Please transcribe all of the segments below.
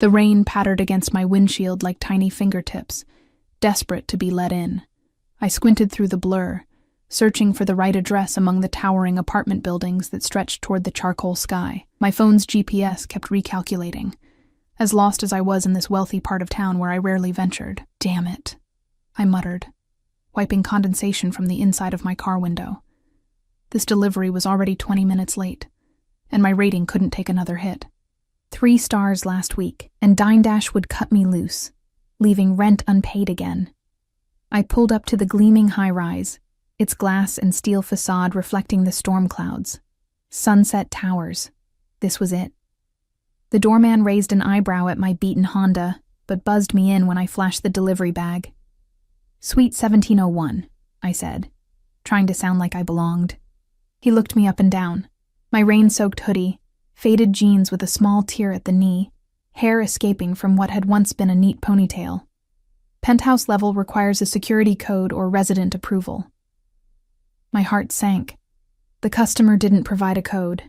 The rain pattered against my windshield like tiny fingertips, desperate to be let in. I squinted through the blur, searching for the right address among the towering apartment buildings that stretched toward the charcoal sky. My phone's GPS kept recalculating, as lost as I was in this wealthy part of town where I rarely ventured. Damn it, I muttered, wiping condensation from the inside of my car window. This delivery was already 20 minutes late, and my rating couldn't take another hit. 3 stars last week, and Dine Dash would cut me loose, leaving rent unpaid again. I pulled up to the gleaming high-rise, its glass and steel facade reflecting the storm clouds. Sunset Towers. This was it. The doorman raised an eyebrow at my beaten Honda, but buzzed me in when I flashed the delivery bag. "Suite 1701, I said, trying to sound like I belonged. He looked me up and down. My rain-soaked hoodie, faded jeans with a small tear at the knee, hair escaping from what had once been a neat ponytail. Penthouse level requires a security code or resident approval. My heart sank. The customer didn't provide a code.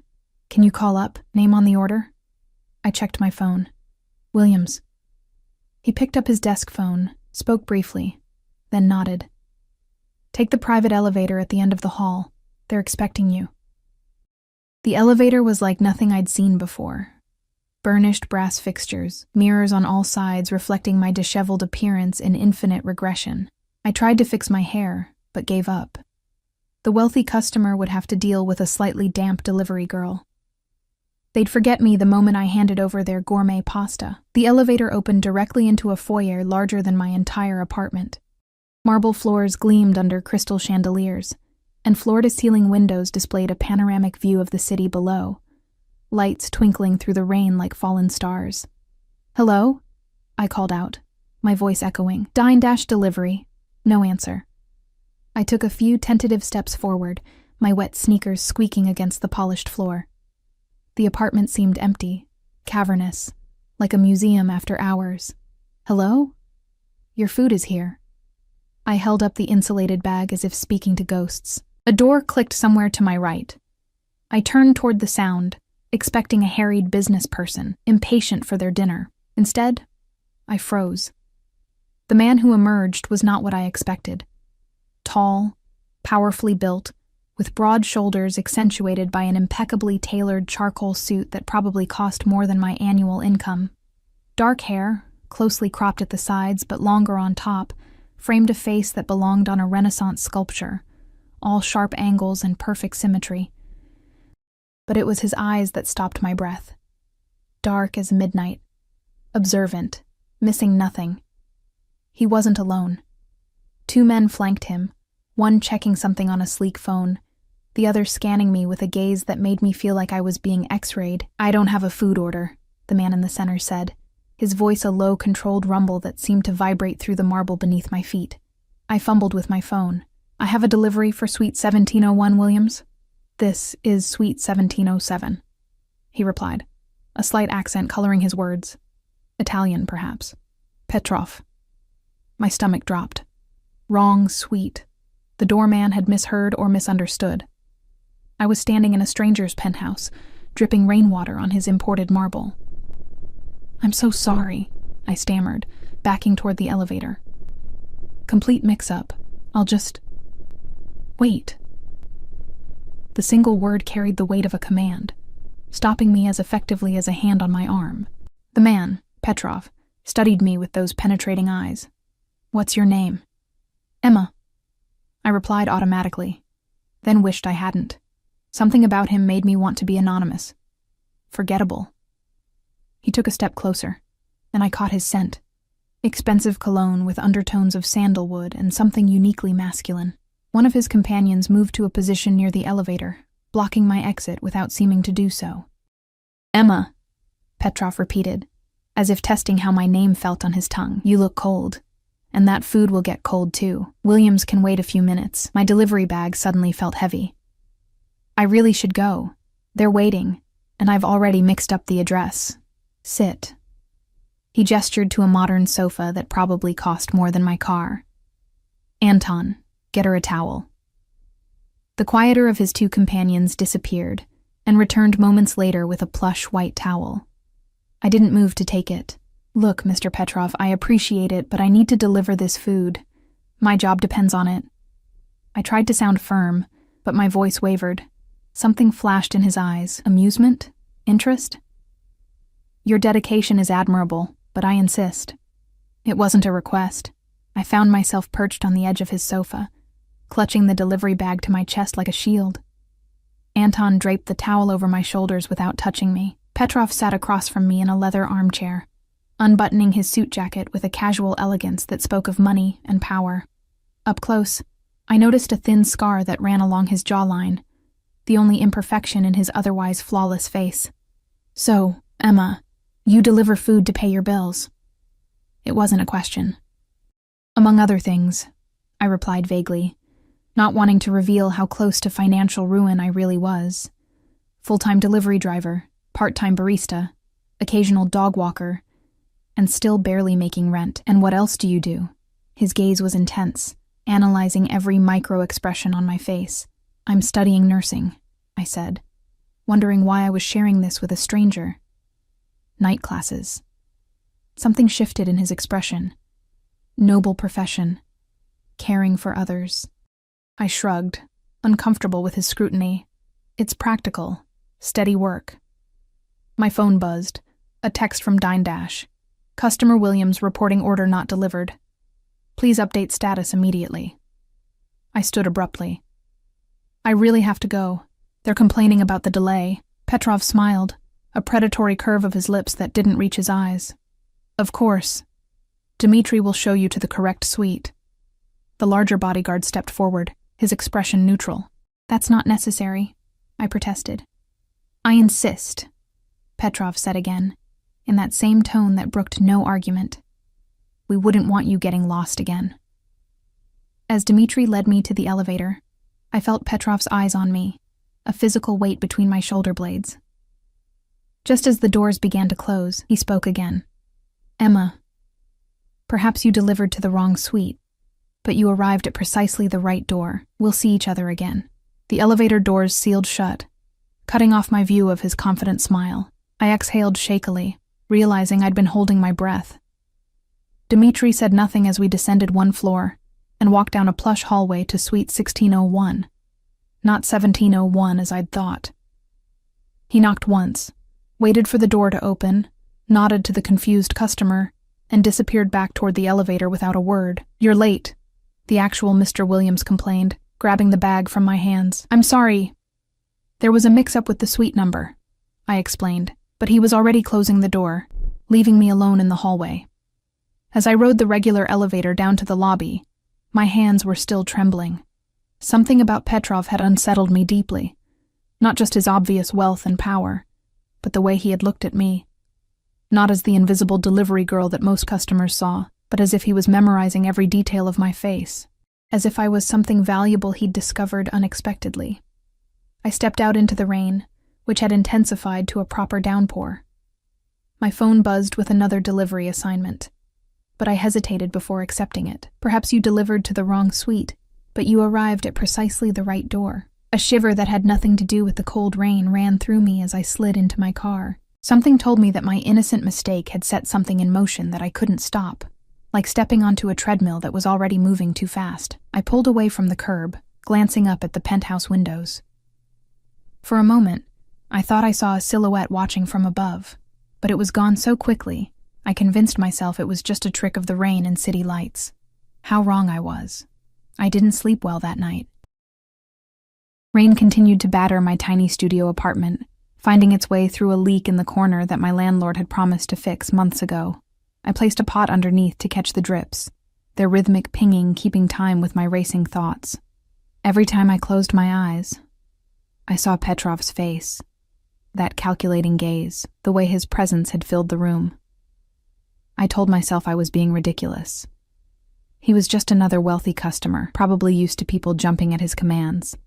Can you call up, name on the order? I checked my phone. Williams. He picked up his desk phone, spoke briefly, then nodded. Take the private elevator at the end of the hall. They're expecting you. The elevator was like nothing I'd seen before. Burnished brass fixtures, mirrors on all sides reflecting my disheveled appearance in infinite regression. I tried to fix my hair, but gave up. The wealthy customer would have to deal with a slightly damp delivery girl. They'd forget me the moment I handed over their gourmet pasta. The elevator opened directly into a foyer larger than my entire apartment. Marble floors gleamed under crystal chandeliers, and floor-to-ceiling windows displayed a panoramic view of the city below, lights twinkling through the rain like fallen stars. "Hello?" I called out, my voice echoing. "Dine Dash delivery." No answer. I took a few tentative steps forward, my wet sneakers squeaking against the polished floor. The apartment seemed empty, cavernous, like a museum after hours. "Hello? Your food is here." I held up the insulated bag as if speaking to ghosts. A door clicked somewhere to my right. I turned toward the sound, expecting a harried business person, impatient for their dinner. Instead, I froze. The man who emerged was not what I expected. Tall, powerfully built, with broad shoulders accentuated by an impeccably tailored charcoal suit that probably cost more than my annual income. Dark hair, closely cropped at the sides but longer on top, framed a face that belonged on a Renaissance sculpture, all sharp angles and perfect symmetry. But it was his eyes that stopped my breath. Dark as midnight, observant, missing nothing. He wasn't alone. 2 men flanked him, one checking something on a sleek phone, the other scanning me with a gaze that made me feel like I was being x-rayed. "I don't have a food order," the man in the center said, his voice a low, controlled rumble that seemed to vibrate through the marble beneath my feet. I fumbled with my phone. "I have a delivery for Suite 1701, Williams." "This is Suite 1707, he replied, a slight accent coloring his words. Italian, perhaps. Petrov. My stomach dropped. Wrong suite. The doorman had misheard or misunderstood. I was standing in a stranger's penthouse, dripping rainwater on his imported marble. "I'm so sorry," I stammered, backing toward the elevator. "Complete mix-up. I'll just... wait." The single word carried the weight of a command, stopping me as effectively as a hand on my arm. The man, Petrov, studied me with those penetrating eyes. "What's your name?" "Emma." I replied automatically, then wished I hadn't. Something about him made me want to be anonymous. Forgettable. He took a step closer, and I caught his scent. Expensive cologne with undertones of sandalwood and something uniquely masculine. One of his companions moved to a position near the elevator, blocking my exit without seeming to do so. "Emma," Petrov repeated, as if testing how my name felt on his tongue. "You look cold. And that food will get cold too. Williams can wait a few minutes." My delivery bag suddenly felt heavy. "I really should go. They're waiting, and I've already mixed up the address. Sit." He gestured to a modern sofa that probably cost more than my car. "Anton, get her a towel." The quieter of his 2 companions disappeared and returned moments later with a plush white towel. I didn't move to take it. Look, Mr. Petrov, I appreciate it, but I need to deliver this food. My job depends on it. I tried to sound firm, but my voice wavered. Something flashed in his eyes. Amusement? Interest? Your dedication is admirable, but I insist. It wasn't a request. I found myself perched on the edge of his sofa, clutching the delivery bag to my chest like a shield. Anton draped the towel over my shoulders without touching me. Petrov sat across from me in a leather armchair, unbuttoning his suit jacket with a casual elegance that spoke of money and power. Up close, I noticed a thin scar that ran along his jawline, the only imperfection in his otherwise flawless face. So, Emma, you deliver food to pay your bills. It wasn't a question. Among other things, I replied vaguely, not wanting to reveal how close to financial ruin I really was. Full-time delivery driver, part-time barista, occasional dog walker, and still barely making rent. And what else do you do? His gaze was intense, analyzing every micro-expression on my face. I'm studying nursing, I said, wondering why I was sharing this with a stranger. Night classes. Something shifted in his expression. Noble profession. Caring for others. I shrugged, uncomfortable with his scrutiny. It's practical. Steady work. My phone buzzed. A text from Dine Dash. Customer Williams reporting order not delivered. Please update status immediately. I stood abruptly. I really have to go. They're complaining about the delay. Petrov smiled, a predatory curve of his lips that didn't reach his eyes. Of course. Dmitri will show you to the correct suite. The larger bodyguard stepped forward, his expression neutral. That's not necessary, I protested. I insist, Petrov said again, in that same tone that brooked no argument. We wouldn't want you getting lost again. As Dmitri led me to the elevator, I felt Petrov's eyes on me, a physical weight between my shoulder blades. Just as the doors began to close, he spoke again. Emma, perhaps you delivered to the wrong suite, but you arrived at precisely the right door. We'll see each other again. The elevator doors sealed shut, cutting off my view of his confident smile. I exhaled shakily, realizing I'd been holding my breath. Dmitri said nothing as we descended one floor and walked down a plush hallway to suite 1601, not 1701 as I'd thought. He knocked once, waited for the door to open, nodded to the confused customer, and disappeared back toward the elevator without a word. You're late, the actual Mr. Williams complained, grabbing the bag from my hands. I'm sorry. There was a mix-up with the suite number, I explained, but he was already closing the door, leaving me alone in the hallway. As I rode the regular elevator down to the lobby, my hands were still trembling. Something about Petrov had unsettled me deeply, not just his obvious wealth and power, but the way he had looked at me. Not as the invisible delivery girl that most customers saw, but as if he was memorizing every detail of my face, as if I was something valuable he'd discovered unexpectedly. I stepped out into the rain, which had intensified to a proper downpour. My phone buzzed with another delivery assignment, but I hesitated before accepting it. Perhaps you delivered to the wrong suite, but you arrived at precisely the right door. A shiver that had nothing to do with the cold rain ran through me as I slid into my car. Something told me that my innocent mistake had set something in motion that I couldn't stop, like stepping onto a treadmill that was already moving too fast. I pulled away from the curb, glancing up at the penthouse windows. For a moment, I thought I saw a silhouette watching from above, but it was gone so quickly, I convinced myself it was just a trick of the rain and city lights. How wrong I was. I didn't sleep well that night. Rain continued to batter my tiny studio apartment, finding its way through a leak in the corner that my landlord had promised to fix months ago. I placed a pot underneath to catch the drips, their rhythmic pinging keeping time with my racing thoughts. Every time I closed my eyes, I saw Petrov's face, that calculating gaze, the way his presence had filled the room. I told myself I was being ridiculous. He was just another wealthy customer, probably used to people jumping at his commands.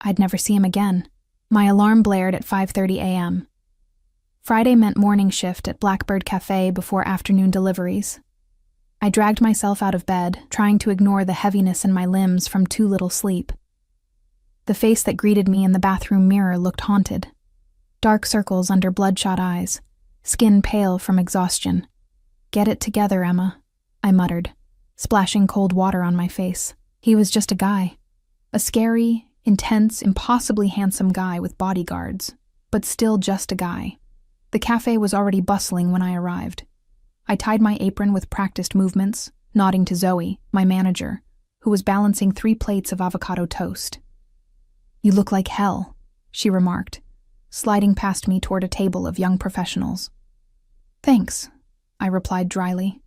I'd never see him again. My alarm blared at 5:30 a.m. Friday meant morning shift at Blackbird Cafe before afternoon deliveries. I dragged myself out of bed, trying to ignore the heaviness in my limbs from too little sleep. The face that greeted me in the bathroom mirror looked haunted. Dark circles under bloodshot eyes, skin pale from exhaustion. "Get it together, Emma," I muttered, splashing cold water on my face. He was just a guy. A scary, intense, impossibly handsome guy with bodyguards, but still just a guy. The cafe was already bustling when I arrived. I tied my apron with practiced movements, nodding to Zoe, my manager, who was balancing 3 plates of avocado toast. "You look like hell," she remarked, sliding past me toward a table of young professionals. "Thanks," I replied dryly.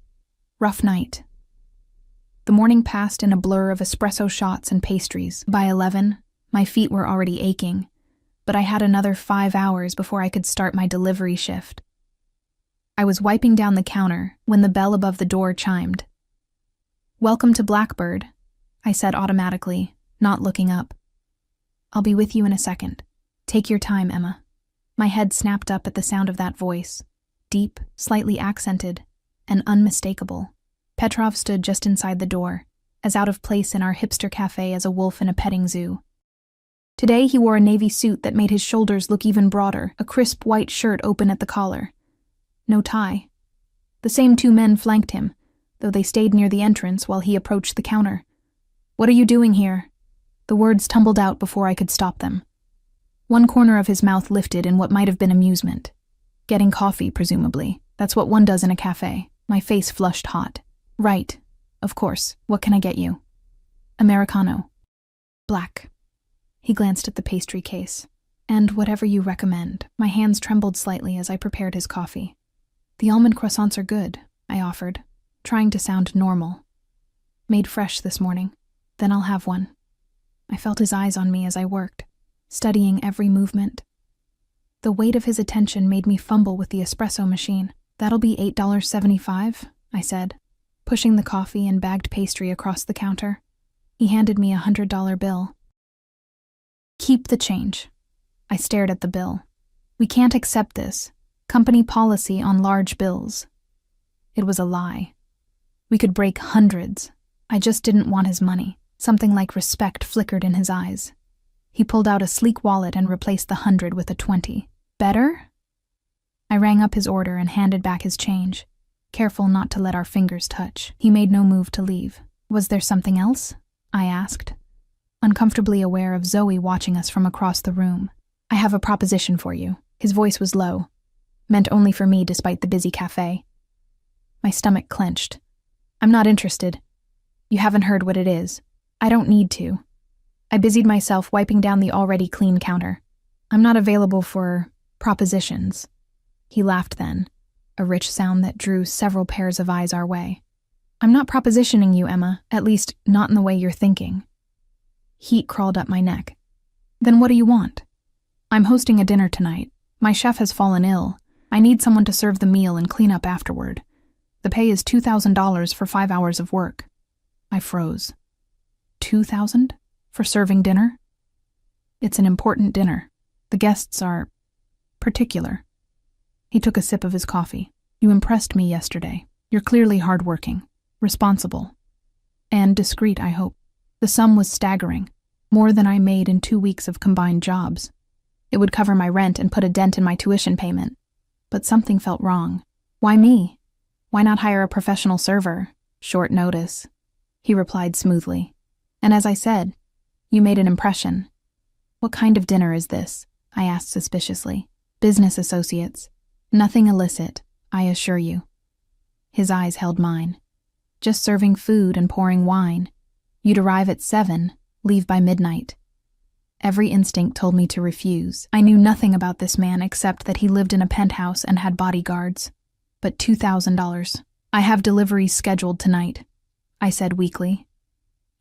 "Rough night." The morning passed in a blur of espresso shots and pastries. By 11, my feet were already aching, but I had another 5 hours before I could start my delivery shift. I was wiping down the counter when the bell above the door chimed. "Welcome to Blackbird," I said automatically, not looking up. "I'll be with you in a second. Take your time, Emma." My head snapped up at the sound of that voice, deep, slightly accented, and unmistakable. Petrov stood just inside the door, as out of place in our hipster cafe as a wolf in a petting zoo. Today he wore a navy suit that made his shoulders look even broader, a crisp white shirt open at the collar. No tie. The same 2 men flanked him, though they stayed near the entrance while he approached the counter. "What are you doing here?" The words tumbled out before I could stop them. One corner of his mouth lifted in what might have been amusement. "Getting coffee, presumably. That's what one does in a cafe." My face flushed hot. "Right. Of course. What can I get you?" "Americano." "Black." He glanced at the pastry case. "And whatever you recommend." My hands trembled slightly as I prepared his coffee. "The almond croissants are good," I offered, trying to sound normal. "Made fresh this morning. Then I'll have one." I felt his eyes on me as I worked, studying every movement. The weight of his attention made me fumble with the espresso machine. "That'll be $8.75, I said, pushing the coffee and bagged pastry across the counter. He handed me a $100 bill. "Keep the change." I stared at the bill. "We can't accept this. Company policy on large bills." It was a lie. We could break hundreds. I just didn't want his money. Something like respect flickered in his eyes. He pulled out a sleek wallet and replaced the 100 with a 20. "Better?" I rang up his order and handed back his change, careful not to let our fingers touch. He made no move to leave. "Was there something else?" I asked, uncomfortably aware of Zoe watching us from across the room. "I have a proposition for you." His voice was low, meant only for me despite the busy cafe. My stomach clenched. "I'm not interested. You haven't heard what it is. I don't need to." I busied myself wiping down the already clean counter. "I'm not available for propositions." He laughed then, a rich sound that drew several pairs of eyes our way. "I'm not propositioning you, Emma, at least not in the way you're thinking." Heat crawled up my neck. "Then what do you want?" "I'm hosting a dinner tonight. My chef has fallen ill. I need someone to serve the meal and clean up afterward. The pay is $2,000 for 5 hours of work." I froze. $2,000? For serving dinner? "It's an important dinner. The guests are particular." He took a sip of his coffee. "You impressed me yesterday. You're clearly hardworking, responsible, and discreet, I hope." The sum was staggering, more than I made in 2 weeks of combined jobs. It would cover my rent and put a dent in my tuition payment. But something felt wrong. "Why me? Why not hire a professional server? Short notice." He replied smoothly. "And as I said, you made an impression." "What kind of dinner is this?" I asked suspiciously. "Business associates. Nothing illicit, I assure you." His eyes held mine. "Just serving food and pouring wine. You'd arrive at 7, leave by midnight." Every instinct told me to refuse. I knew nothing about this man except that he lived in a penthouse and had bodyguards. But $2,000. "I have deliveries scheduled tonight," I said weakly.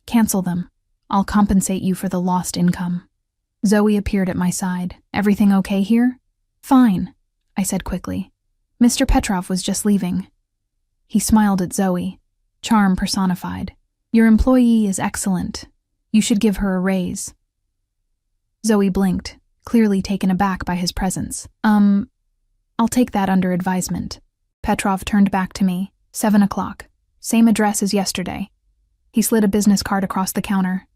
"Cancel them. I'll compensate you for the lost income." Zoe appeared at my side. "Everything okay here?" "Fine," I said quickly. "Mr. Petrov was just leaving." He smiled at Zoe, charm personified. "Your employee is excellent. You should give her a raise." Zoe blinked, clearly taken aback by his presence. I'll take that under advisement." Petrov turned back to me. 7 o'clock. Same address as yesterday. He slid a business card across the counter.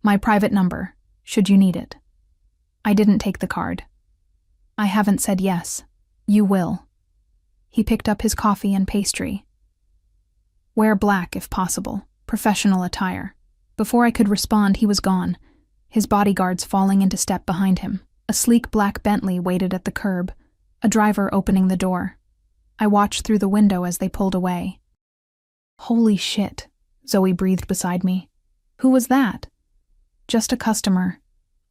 "My private number, should you need it." I didn't take the card. "I haven't said yes." You will. He picked up his coffee and pastry. Wear black if possible, professional attire. Before I could respond, he was gone, his bodyguards falling into step behind him. A sleek black Bentley waited at the curb, a driver opening the door. I watched through the window as they pulled away. Holy shit, Zoe breathed beside me. Who was that? Just a customer,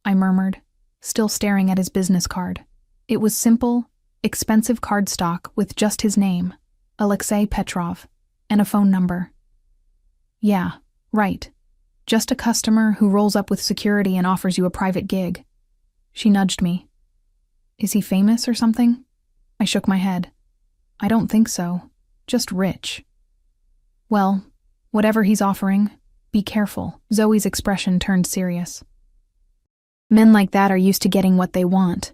I murmured, still staring at his business card. It was simple, expensive cardstock with just his name, Alexei Petrov, and a phone number. Yeah, right. Just a customer who rolls up with security and offers you a private gig. She nudged me. Is he famous or something? I shook my head. I don't think so. Just rich. Well, whatever he's offering, be careful. Zoe's expression turned serious. Men like that are used to getting what they want.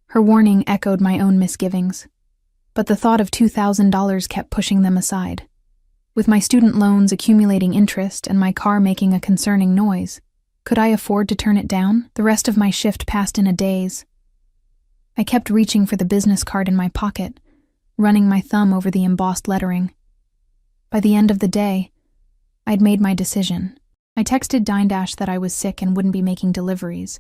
Her warning echoed my own misgivings, but the thought of $2,000 kept pushing them aside. With my student loans accumulating interest and my car making a concerning noise, could I afford to turn it down? The rest of my shift passed in a daze. I kept reaching for the business card in my pocket, running my thumb over the embossed lettering. By the end of the day, I'd made my decision. I texted Dindash that I was sick and wouldn't be making deliveries,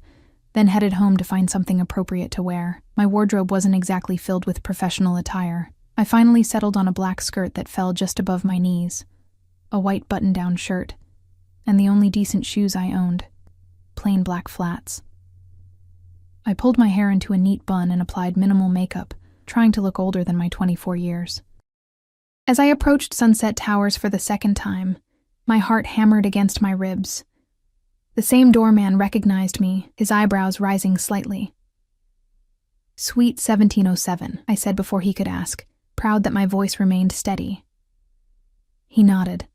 then headed home to find something appropriate to wear. My wardrobe wasn't exactly filled with professional attire. I finally settled on a black skirt that fell just above my knees, a white button-down shirt, and the only decent shoes I owned, plain black flats. I pulled my hair into a neat bun and applied minimal makeup, trying to look older than my 24 years. As I approached Sunset Towers for the second time, my heart hammered against my ribs. The same doorman recognized me, his eyebrows rising slightly. Suite 1707, I said before he could ask, proud that my voice remained steady. He nodded.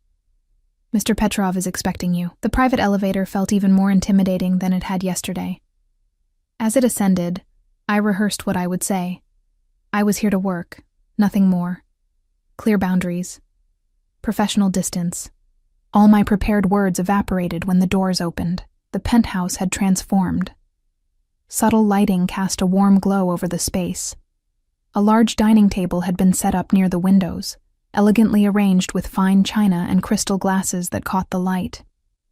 Mr. Petrov is expecting you. The private elevator felt even more intimidating than it had yesterday. As it ascended, I rehearsed what I would say. I was here to work, nothing more. Clear boundaries. Professional distance. All my prepared words evaporated when the doors opened. The penthouse had transformed. Subtle lighting cast a warm glow over the space. A large dining table had been set up near the windows, elegantly arranged with fine china and crystal glasses that caught the light.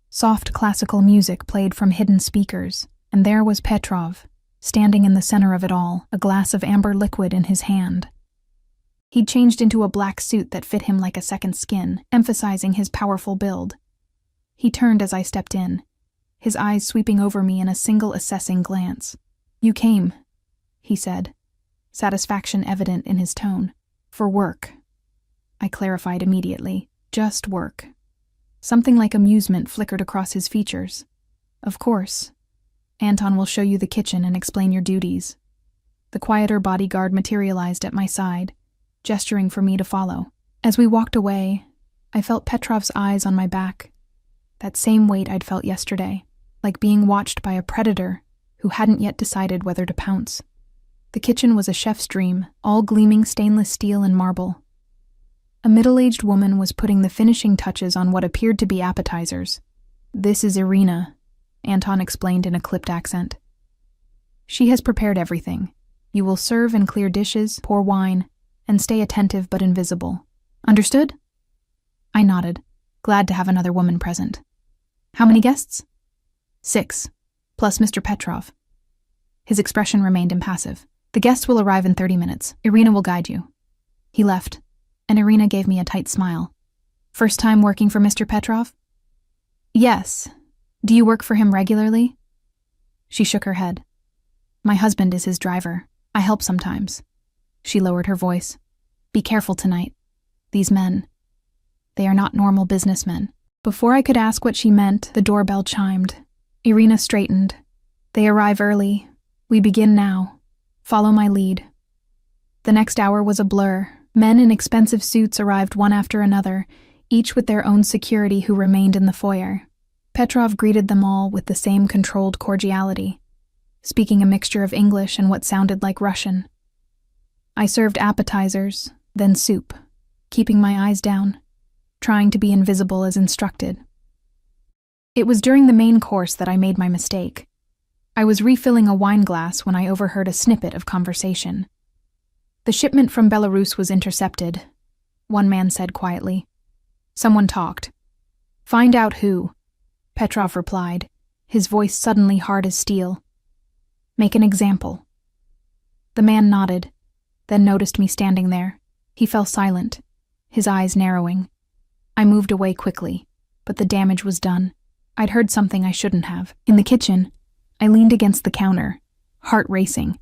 Soft classical music played from hidden speakers, and there was Petrov, standing in the center of it all, a glass of amber liquid in his hand. He'd changed into a black suit that fit him like a second skin, emphasizing his powerful build. He turned as I stepped in, his eyes sweeping over me in a single assessing glance. You came, he said, satisfaction evident in his tone. For work. I clarified immediately. Just work. Something like amusement flickered across his features. Of course. Anton will show you the kitchen and explain your duties. The quieter bodyguard materialized at my side, gesturing for me to follow. As we walked away, I felt Petrov's eyes on my back. That same weight I'd felt yesterday, like being watched by a predator who hadn't yet decided whether to pounce. The kitchen was a chef's dream, all gleaming stainless steel and marble. A middle-aged woman was putting the finishing touches on what appeared to be appetizers. This is Irina, Anton explained in a clipped accent. She has prepared everything. You will serve and clear dishes, pour wine, and stay attentive but invisible. Understood? I nodded, glad to have another woman present. How many guests? 6, plus Mr. Petrov. His expression remained impassive. The guests will arrive in 30 minutes. Irina will guide you. He left, and Irina gave me a tight smile. First time working for Mr. Petrov? Yes. Do you work for him regularly? She shook her head. My husband is his driver. I help sometimes. She lowered her voice. Be careful tonight. These men. They are not normal businessmen. Before I could ask what she meant, the doorbell chimed. Irina straightened. They arrive early. We begin now. Follow my lead. The next hour was a blur. Men in expensive suits arrived one after another, each with their own security who remained in the foyer. Petrov greeted them all with the same controlled cordiality, speaking a mixture of English and what sounded like Russian. I served appetizers, then soup, keeping my eyes down, trying to be invisible as instructed. It was during the main course that I made my mistake. I was refilling a wine glass when I overheard a snippet of conversation. The shipment from Belarus was intercepted, one man said quietly. Someone talked. Find out who, Petrov replied, his voice suddenly hard as steel. Make an example. The man nodded, then noticed me standing there. He fell silent, his eyes narrowing. I moved away quickly, but the damage was done. I'd heard something I shouldn't have. In the kitchen, I leaned against the counter, heart racing.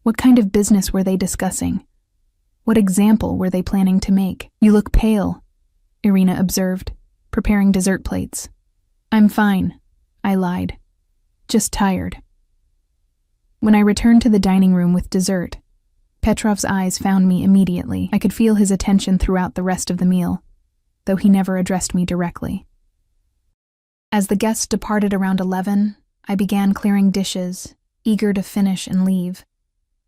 What kind of business were they discussing? What example were they planning to make? You look pale, Irina observed, preparing dessert plates. I'm fine, I lied. Just tired. When I returned to the dining room with dessert, Petrov's eyes found me immediately. I could feel his attention throughout the rest of the meal, though he never addressed me directly. As the guests departed around 11, I began clearing dishes, eager to finish and leave.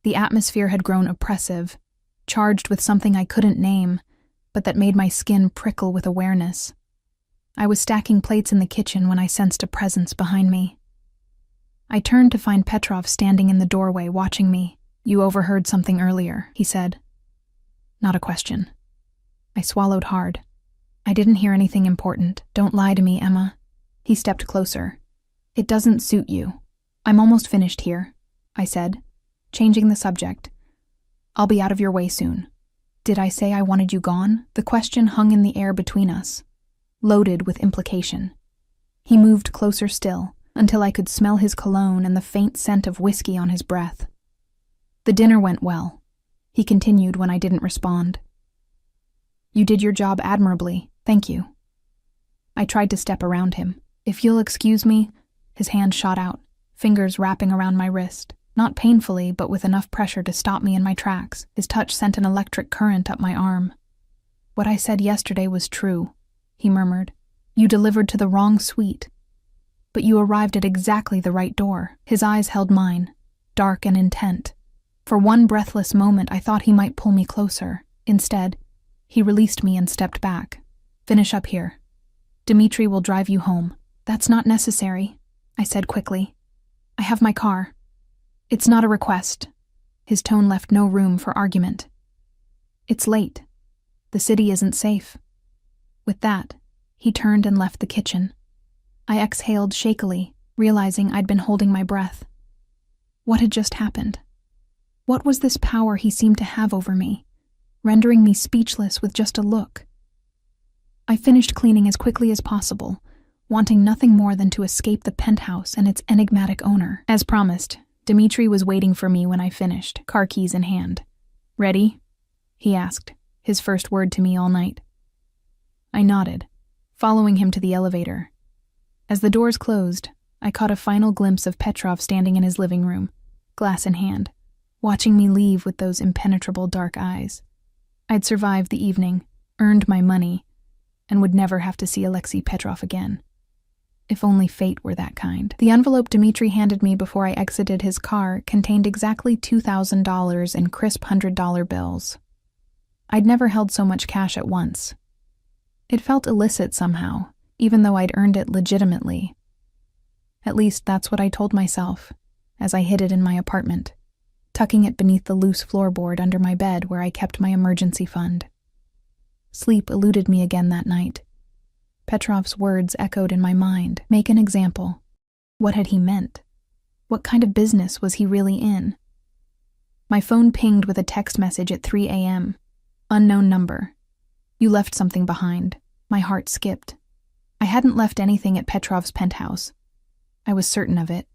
The atmosphere had grown oppressive, charged with something I couldn't name, but that made my skin prickle with awareness. I was stacking plates in the kitchen when I sensed a presence behind me. I turned to find Petrov standing in the doorway watching me. You overheard something earlier, he said. Not a question. I swallowed hard. I didn't hear anything important. Don't lie to me, Emma. He stepped closer. It doesn't suit you. I'm almost finished here, I said, changing the subject. I'll be out of your way soon. Did I say I wanted you gone? The question hung in the air between us, loaded with implication. He moved closer still, until I could smell his cologne and the faint scent of whiskey on his breath. The dinner went well, he continued when I didn't respond. You did your job admirably, thank you. I tried to step around him. If you'll excuse me, his hand shot out, fingers wrapping around my wrist, not painfully but with enough pressure to stop me in my tracks. His touch sent an electric current up my arm. What I said yesterday was true, he murmured. You delivered to the wrong suite, but you arrived at exactly the right door. His eyes held mine, dark and intent. For one breathless moment, I thought he might pull me closer. Instead, he released me and stepped back. Finish up here. Dmitri will drive you home. That's not necessary, I said quickly. I have my car. It's not a request. His tone left no room for argument. It's late. The city isn't safe. With that, he turned and left the kitchen. I exhaled shakily, realizing I'd been holding my breath. What had just happened? What was this power he seemed to have over me, rendering me speechless with just a look? I finished cleaning as quickly as possible, wanting nothing more than to escape the penthouse and its enigmatic owner. As promised, Dmitri was waiting for me when I finished, car keys in hand. Ready? He asked, his first word to me all night. I nodded, following him to the elevator. As the doors closed, I caught a final glimpse of Petrov standing in his living room, glass in hand, watching me leave with those impenetrable dark eyes. I'd survived the evening, earned my money, and would never have to see Alexei Petrov again. If only fate were that kind. The envelope Dmitri handed me before I exited his car contained exactly $2,000 in crisp $100 bills. I'd never held so much cash at once. It felt illicit somehow, even though I'd earned it legitimately. At least that's what I told myself, as I hid it in my apartment, tucking it beneath the loose floorboard under my bed where I kept my emergency fund. Sleep eluded me again that night. Petrov's words echoed in my mind. Make an example. What had he meant? What kind of business was he really in? My phone pinged with a text message at 3 a.m. Unknown number. You left something behind. My heart skipped. I hadn't left anything at Petrov's penthouse. I was certain of it.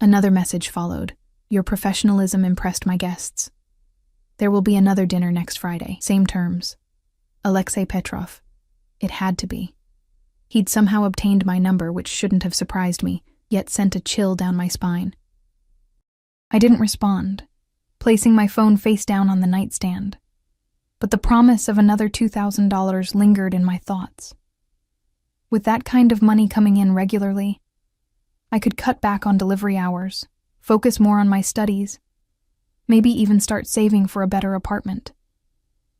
Another message followed. Your professionalism impressed my guests. There will be another dinner next Friday. Same terms. Alexei Petrov. It had to be. He'd somehow obtained my number, which shouldn't have surprised me, yet sent a chill down my spine. I didn't respond, placing my phone face down on the nightstand. But the promise of another $2,000 lingered in my thoughts. With that kind of money coming in regularly, I could cut back on delivery hours, focus more on my studies, maybe even start saving for a better apartment.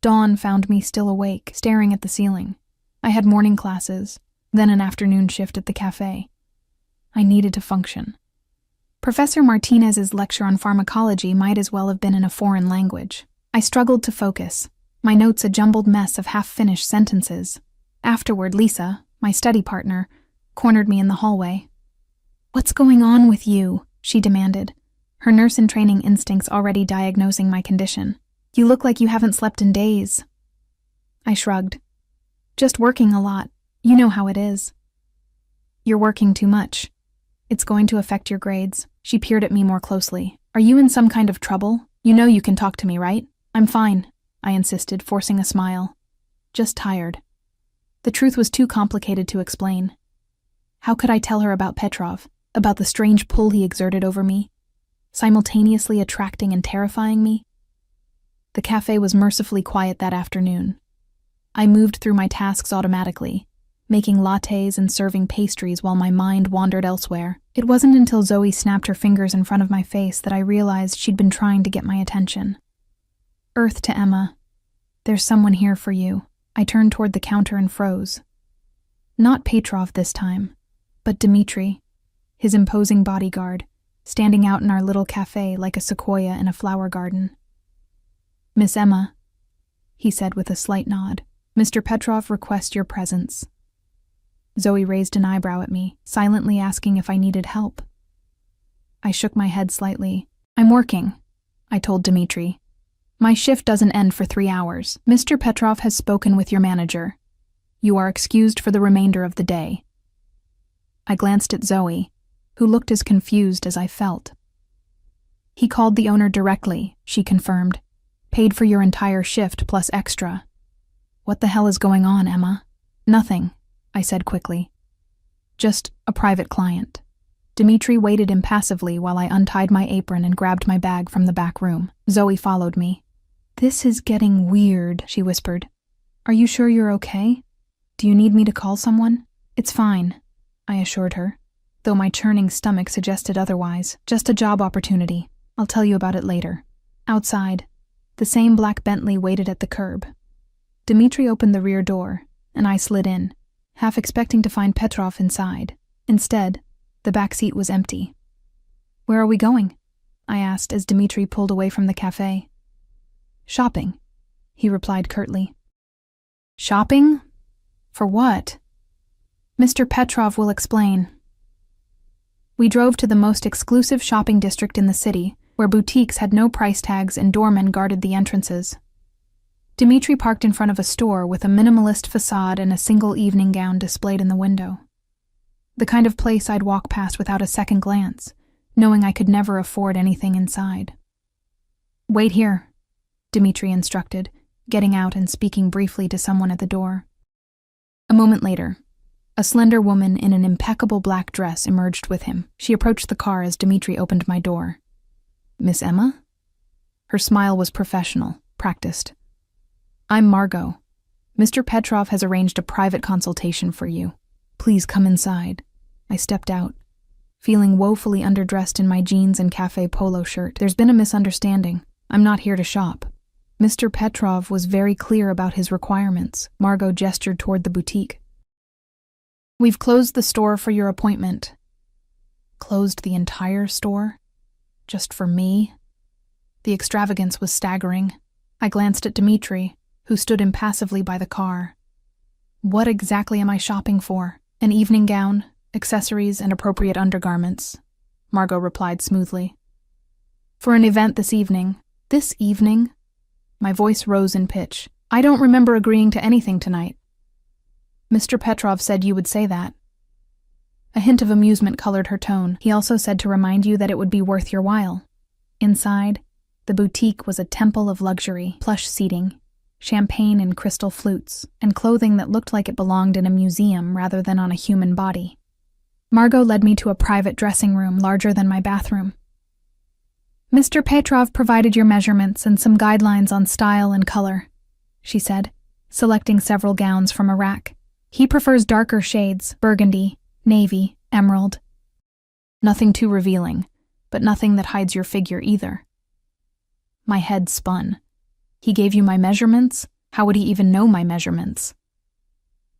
Dawn found me still awake, staring at the ceiling. I had morning classes, then an afternoon shift at the cafe. I needed to function. Professor Martinez's lecture on pharmacology might as well have been in a foreign language. I struggled to focus, my notes a jumbled mess of half-finished sentences. Afterward, Lisa, my study partner, cornered me in the hallway. "What's going on with you?" she demanded, her nurse-in-training instincts already diagnosing my condition. "You look like you haven't slept in days." I shrugged. "Just working a lot. You know how it is." "You're working too much. It's going to affect your grades." She peered at me more closely. "Are you in some kind of trouble? You know you can talk to me, right?" "I'm fine," I insisted, forcing a smile. "Just tired." The truth was too complicated to explain. How could I tell her about Petrov, about the strange pull he exerted over me, simultaneously attracting and terrifying me? The cafe was mercifully quiet that afternoon. I moved through my tasks automatically, making lattes and serving pastries while my mind wandered elsewhere. It wasn't until Zoe snapped her fingers in front of my face that I realized she'd been trying to get my attention. "Earth to Emma. There's someone here for you." I turned toward the counter and froze. Not Petrov this time, but Dmitri, his imposing bodyguard, standing out in our little cafe like a sequoia in a flower garden. "Miss Emma," he said with a slight nod, "Mr. Petrov requests your presence." Zoe raised an eyebrow at me, silently asking if I needed help. I shook my head slightly. "I'm working," I told Dmitri. "My shift doesn't end for 3 hours. Mr. Petrov has spoken with your manager. You are excused for the remainder of the day." I glanced at Zoe, who looked as confused as I felt. "He called the owner directly," she confirmed. "Paid for your entire shift plus extra." "What the hell is going on, Emma?" "Nothing," I said quickly. "Just a private client." Dmitri waited impassively while I untied my apron and grabbed my bag from the back room. Zoe followed me. "This is getting weird," she whispered. "Are you sure you're okay? Do you need me to call someone?" "It's fine," I assured her, though my churning stomach suggested otherwise. "Just a job opportunity. I'll tell you about it later." Outside, the same black Bentley waited at the curb. Dmitri opened the rear door, and I slid in, half expecting to find Petrov inside. Instead, the back seat was empty. "Where are we going?" I asked as Dmitri pulled away from the cafe. "Shopping," he replied curtly. "Shopping? For what?" "Mr. Petrov will explain." We drove to the most exclusive shopping district in the city, where boutiques had no price tags and doormen guarded the entrances. Dmitri parked in front of a store with a minimalist facade and a single evening gown displayed in the window. The kind of place I'd walk past without a second glance, knowing I could never afford anything inside. "Wait here," Dmitri instructed, getting out and speaking briefly to someone at the door. A moment later, a slender woman in an impeccable black dress emerged with him. She approached the car as Dmitri opened my door. "Miss Emma?" Her smile was professional, practiced. "I'm Margot. Mr. Petrov has arranged a private consultation for you. Please come inside." I stepped out, feeling woefully underdressed in my jeans and cafe polo shirt. "There's been a misunderstanding. I'm not here to shop." Mr. Petrov was very clear about his requirements. Margot gestured toward the boutique. "We've closed the store for your appointment." Closed the entire store? Just for me? The extravagance was staggering. I glanced at Dmitri, who stood impassively by the car. "What exactly am I shopping for? An evening gown, accessories, and appropriate undergarments," Margot replied smoothly. "For an event this evening." "This evening?" My voice rose in pitch. "I don't remember agreeing to anything tonight." "Mr. Petrov said you would say that." A hint of amusement colored her tone. "He also said to remind you that it would be worth your while." Inside, the boutique was a temple of luxury, plush seating, champagne and crystal flutes, and clothing that looked like it belonged in a museum rather than on a human body. Margot led me to a private dressing room larger than my bathroom. "Mr. Petrov provided your measurements and some guidelines on style and color," she said, selecting several gowns from a rack. "He prefers darker shades, burgundy, navy, emerald. Nothing too revealing, but nothing that hides your figure either." My head spun. "He gave you my measurements? How would he even know my measurements?"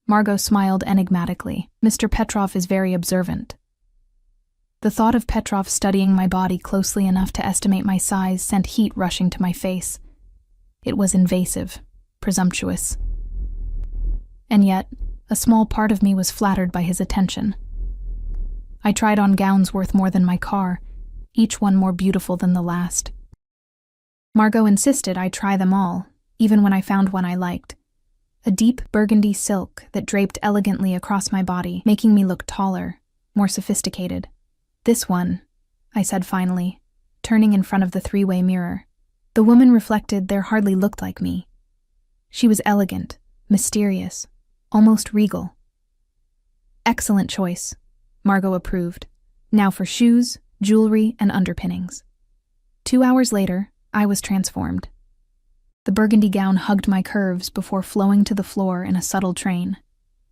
Margot smiled enigmatically. "Mr. Petrov is very observant." The thought of Petrov studying my body closely enough to estimate my size sent heat rushing to my face. It was invasive, presumptuous. And yet, a small part of me was flattered by his attention. I tried on gowns worth more than my car, each one more beautiful than the last. Margot insisted I try them all, even when I found one I liked. A deep burgundy silk that draped elegantly across my body, making me look taller, more sophisticated. "This one," I said finally, turning in front of the three-way mirror. The woman reflected there hardly looked like me. She was elegant, mysterious, almost regal. "Excellent choice," Margot approved. "Now for shoes, jewelry, and underpinnings." 2 hours later, I was transformed. The burgundy gown hugged my curves before flowing to the floor in a subtle train.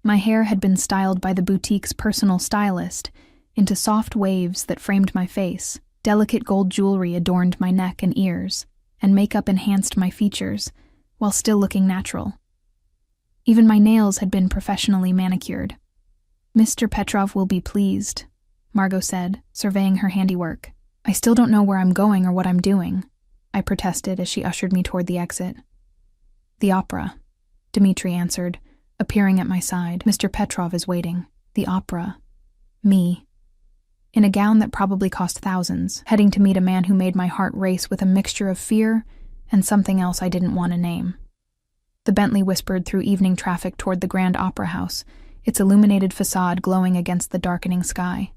My hair had been styled by the boutique's personal stylist into soft waves that framed my face. Delicate gold jewelry adorned my neck and ears, and makeup enhanced my features, while still looking natural. Even my nails had been professionally manicured. "Mr. Petrov will be pleased," Margot said, surveying her handiwork. "I still don't know where I'm going or what I'm doing," I protested as she ushered me toward the exit. "The opera," Dmitri answered, appearing at my side. "Mr. Petrov is waiting." The opera. Me. In a gown that probably cost thousands, heading to meet a man who made my heart race with a mixture of fear and something else I didn't want to name. The Bentley whispered through evening traffic toward the Grand Opera House, its illuminated facade glowing against the darkening sky.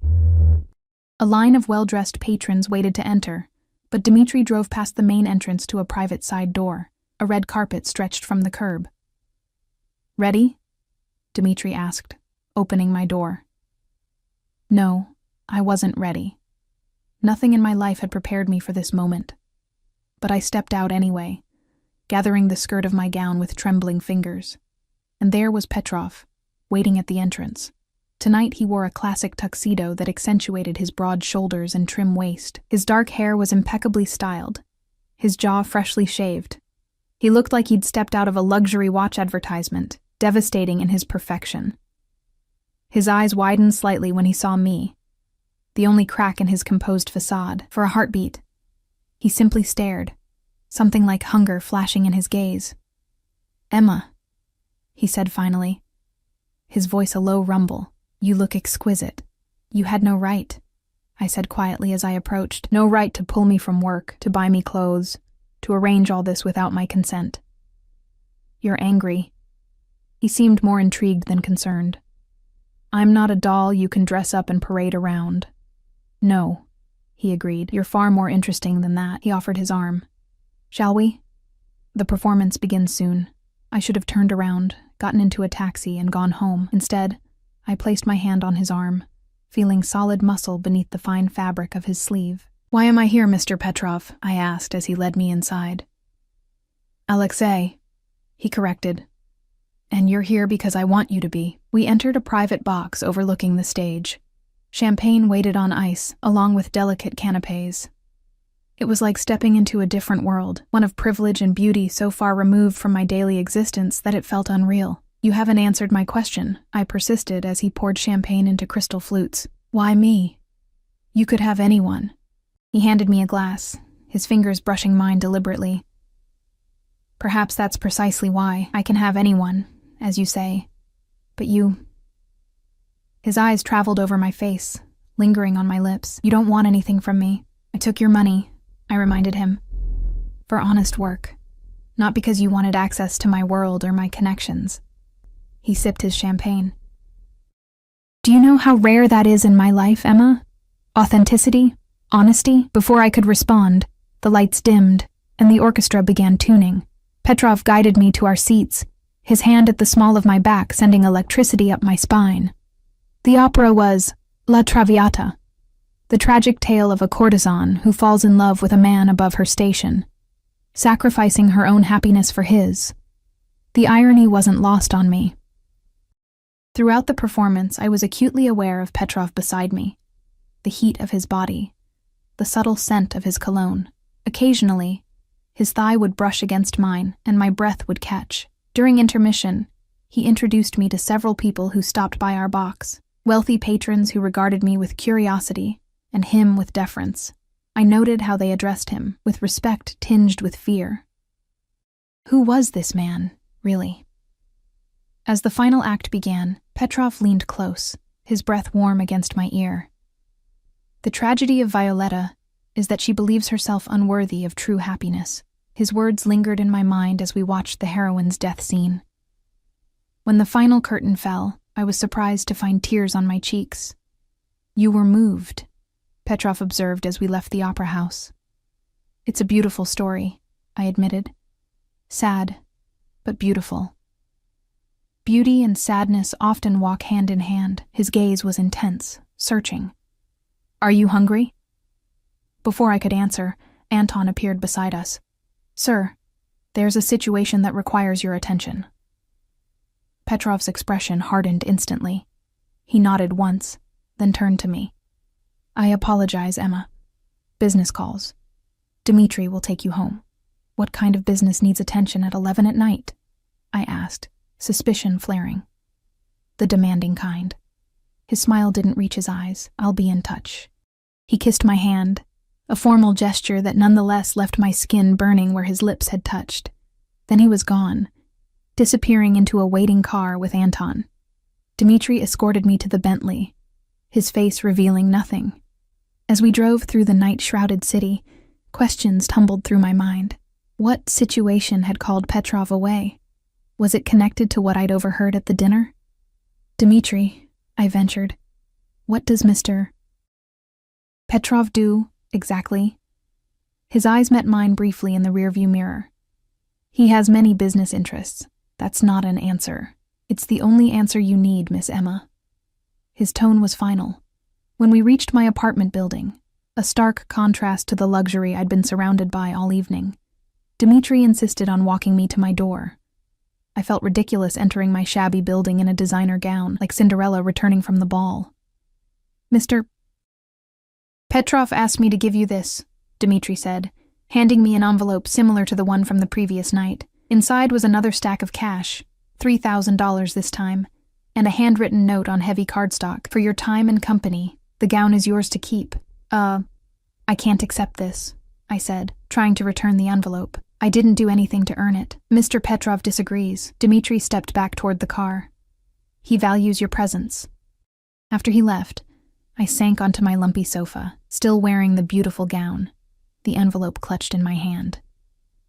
A line of well-dressed patrons waited to enter, but Dmitri drove past the main entrance to a private side door. A red carpet stretched from the curb. "Ready?" Dmitri asked, opening my door. No, I wasn't ready. Nothing in my life had prepared me for this moment. But I stepped out anyway, gathering the skirt of my gown with trembling fingers. And there was Petrov, waiting at the entrance. Tonight he wore a classic tuxedo that accentuated his broad shoulders and trim waist. His dark hair was impeccably styled, his jaw freshly shaved. He looked like he'd stepped out of a luxury watch advertisement, devastating in his perfection. His eyes widened slightly when he saw me, the only crack in his composed facade. For a heartbeat, he simply stared, something like hunger flashing in his gaze. "Emma," he said finally, his voice a low rumble. "You look exquisite." "You had no right," I said quietly as I approached. "No right to pull me from work, to buy me clothes, to arrange all this without my consent." "You're angry." He seemed more intrigued than concerned. "I'm not a doll you can dress up and parade around." "No," he agreed. "You're far more interesting than that." He offered his arm. "Shall we? The performance begins soon." I should have turned around, gotten into a taxi, and gone home. Instead, I placed my hand on his arm, feeling solid muscle beneath the fine fabric of his sleeve. "Why am I here, Mr. Petrov?" I asked as he led me inside. "Alexei," he corrected. "And you're here because I want you to be." We entered a private box overlooking the stage. Champagne waited on ice, along with delicate canapés. It was like stepping into a different world, one of privilege and beauty so far removed from my daily existence that it felt unreal. "You haven't answered my question," I persisted as he poured champagne into crystal flutes. "Why me? You could have anyone." He handed me a glass, his fingers brushing mine deliberately. "Perhaps that's precisely why. I can have anyone, as you say. But you..." His eyes traveled over my face, lingering on my lips. "You don't want anything from me. I took your money," I reminded him. "For honest work. Not because you wanted access to my world or my connections." He sipped his champagne. "Do you know how rare that is in my life, Emma? Authenticity, honesty." Before I could respond, the lights dimmed, and the orchestra began tuning. Petrov guided me to our seats, his hand at the small of my back sending electricity up my spine. The opera was La Traviata, the tragic tale of a courtesan who falls in love with a man above her station, sacrificing her own happiness for his. The irony wasn't lost on me. Throughout the performance, I was acutely aware of Petrov beside me, the heat of his body, the subtle scent of his cologne. Occasionally, his thigh would brush against mine, and my breath would catch. During intermission, he introduced me to several people who stopped by our box, wealthy patrons who regarded me with curiosity, and him with deference. I noted how they addressed him, with respect tinged with fear. Who was this man, really? As the final act began, Petrov leaned close, his breath warm against my ear. The tragedy of Violetta is that she believes herself unworthy of true happiness. His words lingered in my mind as we watched the heroine's death scene. When the final curtain fell, I was surprised to find tears on my cheeks. You were moved, Petrov observed as we left the opera house. It's a beautiful story, I admitted. Sad, but beautiful. Beauty and sadness often walk hand in hand. His gaze was intense, searching. Are you hungry? Before I could answer, Anton appeared beside us. Sir, there's a situation that requires your attention. Petrov's expression hardened instantly. He nodded once, then turned to me. I apologize, Emma. Business calls. Dmitri will take you home. What kind of business needs attention at 11 at night? I asked, suspicion flaring. The demanding kind. His smile didn't reach his eyes. I'll be in touch. He kissed my hand, a formal gesture that nonetheless left my skin burning where his lips had touched. Then he was gone, disappearing into a waiting car with Anton. Dmitri escorted me to the Bentley, his face revealing nothing. As we drove through the night-shrouded city, questions tumbled through my mind. What situation had called Petrov away? Was it connected to what I'd overheard at the dinner? Dmitri, I ventured, what does Mr. Petrov do, exactly? His eyes met mine briefly in the rearview mirror. He has many business interests. That's not an answer. It's the only answer you need, Miss Emma. His tone was final. When we reached my apartment building, a stark contrast to the luxury I'd been surrounded by all evening, Dmitri insisted on walking me to my door. I felt ridiculous entering my shabby building in a designer gown, like Cinderella returning from the ball. Mr. Petrov asked me to give you this, Dmitri said, handing me an envelope similar to the one from the previous night. Inside was another stack of cash, $3,000 this time, and a handwritten note on heavy cardstock. For your time and company, the gown is yours to keep. I can't accept this, I said, trying to return the envelope. I didn't do anything to earn it. Mr. Petrov disagrees. Dmitri stepped back toward the car. He values your presence. After he left, I sank onto my lumpy sofa, still wearing the beautiful gown, the envelope clutched in my hand.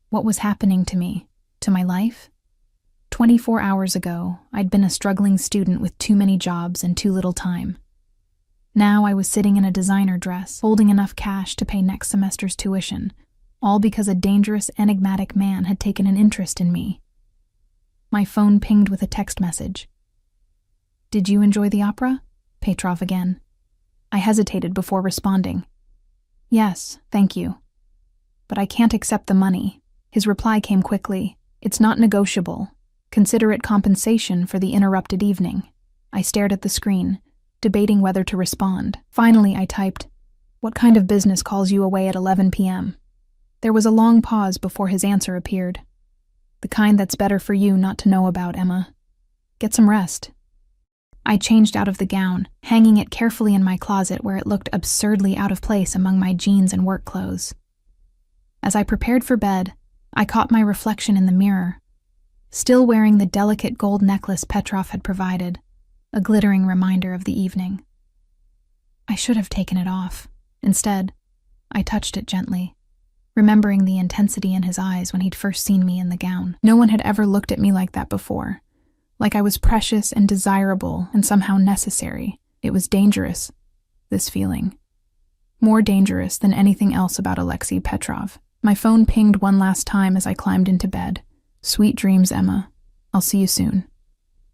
What was happening to me? To my life? 24 hours ago, I'd been a struggling student with too many jobs and too little time. Now I was sitting in a designer dress, holding enough cash to pay next semester's tuition, all because a dangerous, enigmatic man had taken an interest in me. My phone pinged with a text message. Did you enjoy the opera? Petrov again. I hesitated before responding. Yes, thank you. But I can't accept the money. His reply came quickly. It's not negotiable. Consider it compensation for the interrupted evening. I stared at the screen, debating whether to respond. Finally, I typed, What kind of business calls you away at 11 p.m.? There was a long pause before his answer appeared. The kind that's better for you not to know about, Emma. Get some rest. I changed out of the gown, hanging it carefully in my closet where it looked absurdly out of place among my jeans and work clothes. As I prepared for bed, I caught my reflection in the mirror, still wearing the delicate gold necklace Petrov had provided, a glittering reminder of the evening. I should have taken it off. Instead, I touched it gently, remembering the intensity in his eyes when he'd first seen me in the gown. No one had ever looked at me like that before, like I was precious and desirable and somehow necessary. It was dangerous, this feeling. More dangerous than anything else about Alexei Petrov. My phone pinged one last time as I climbed into bed. Sweet dreams, Emma. I'll see you soon.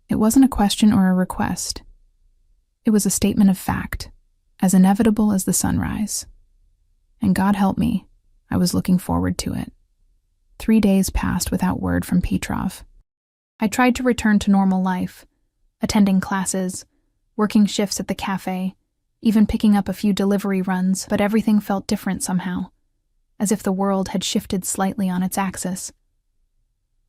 It wasn't a question or a request. It was a statement of fact, as inevitable as the sunrise. And God help me, I was looking forward to it. 3 days passed without word from Petrov. I tried to return to normal life, attending classes, working shifts at the cafe, even picking up a few delivery runs, but everything felt different somehow, as if the world had shifted slightly on its axis.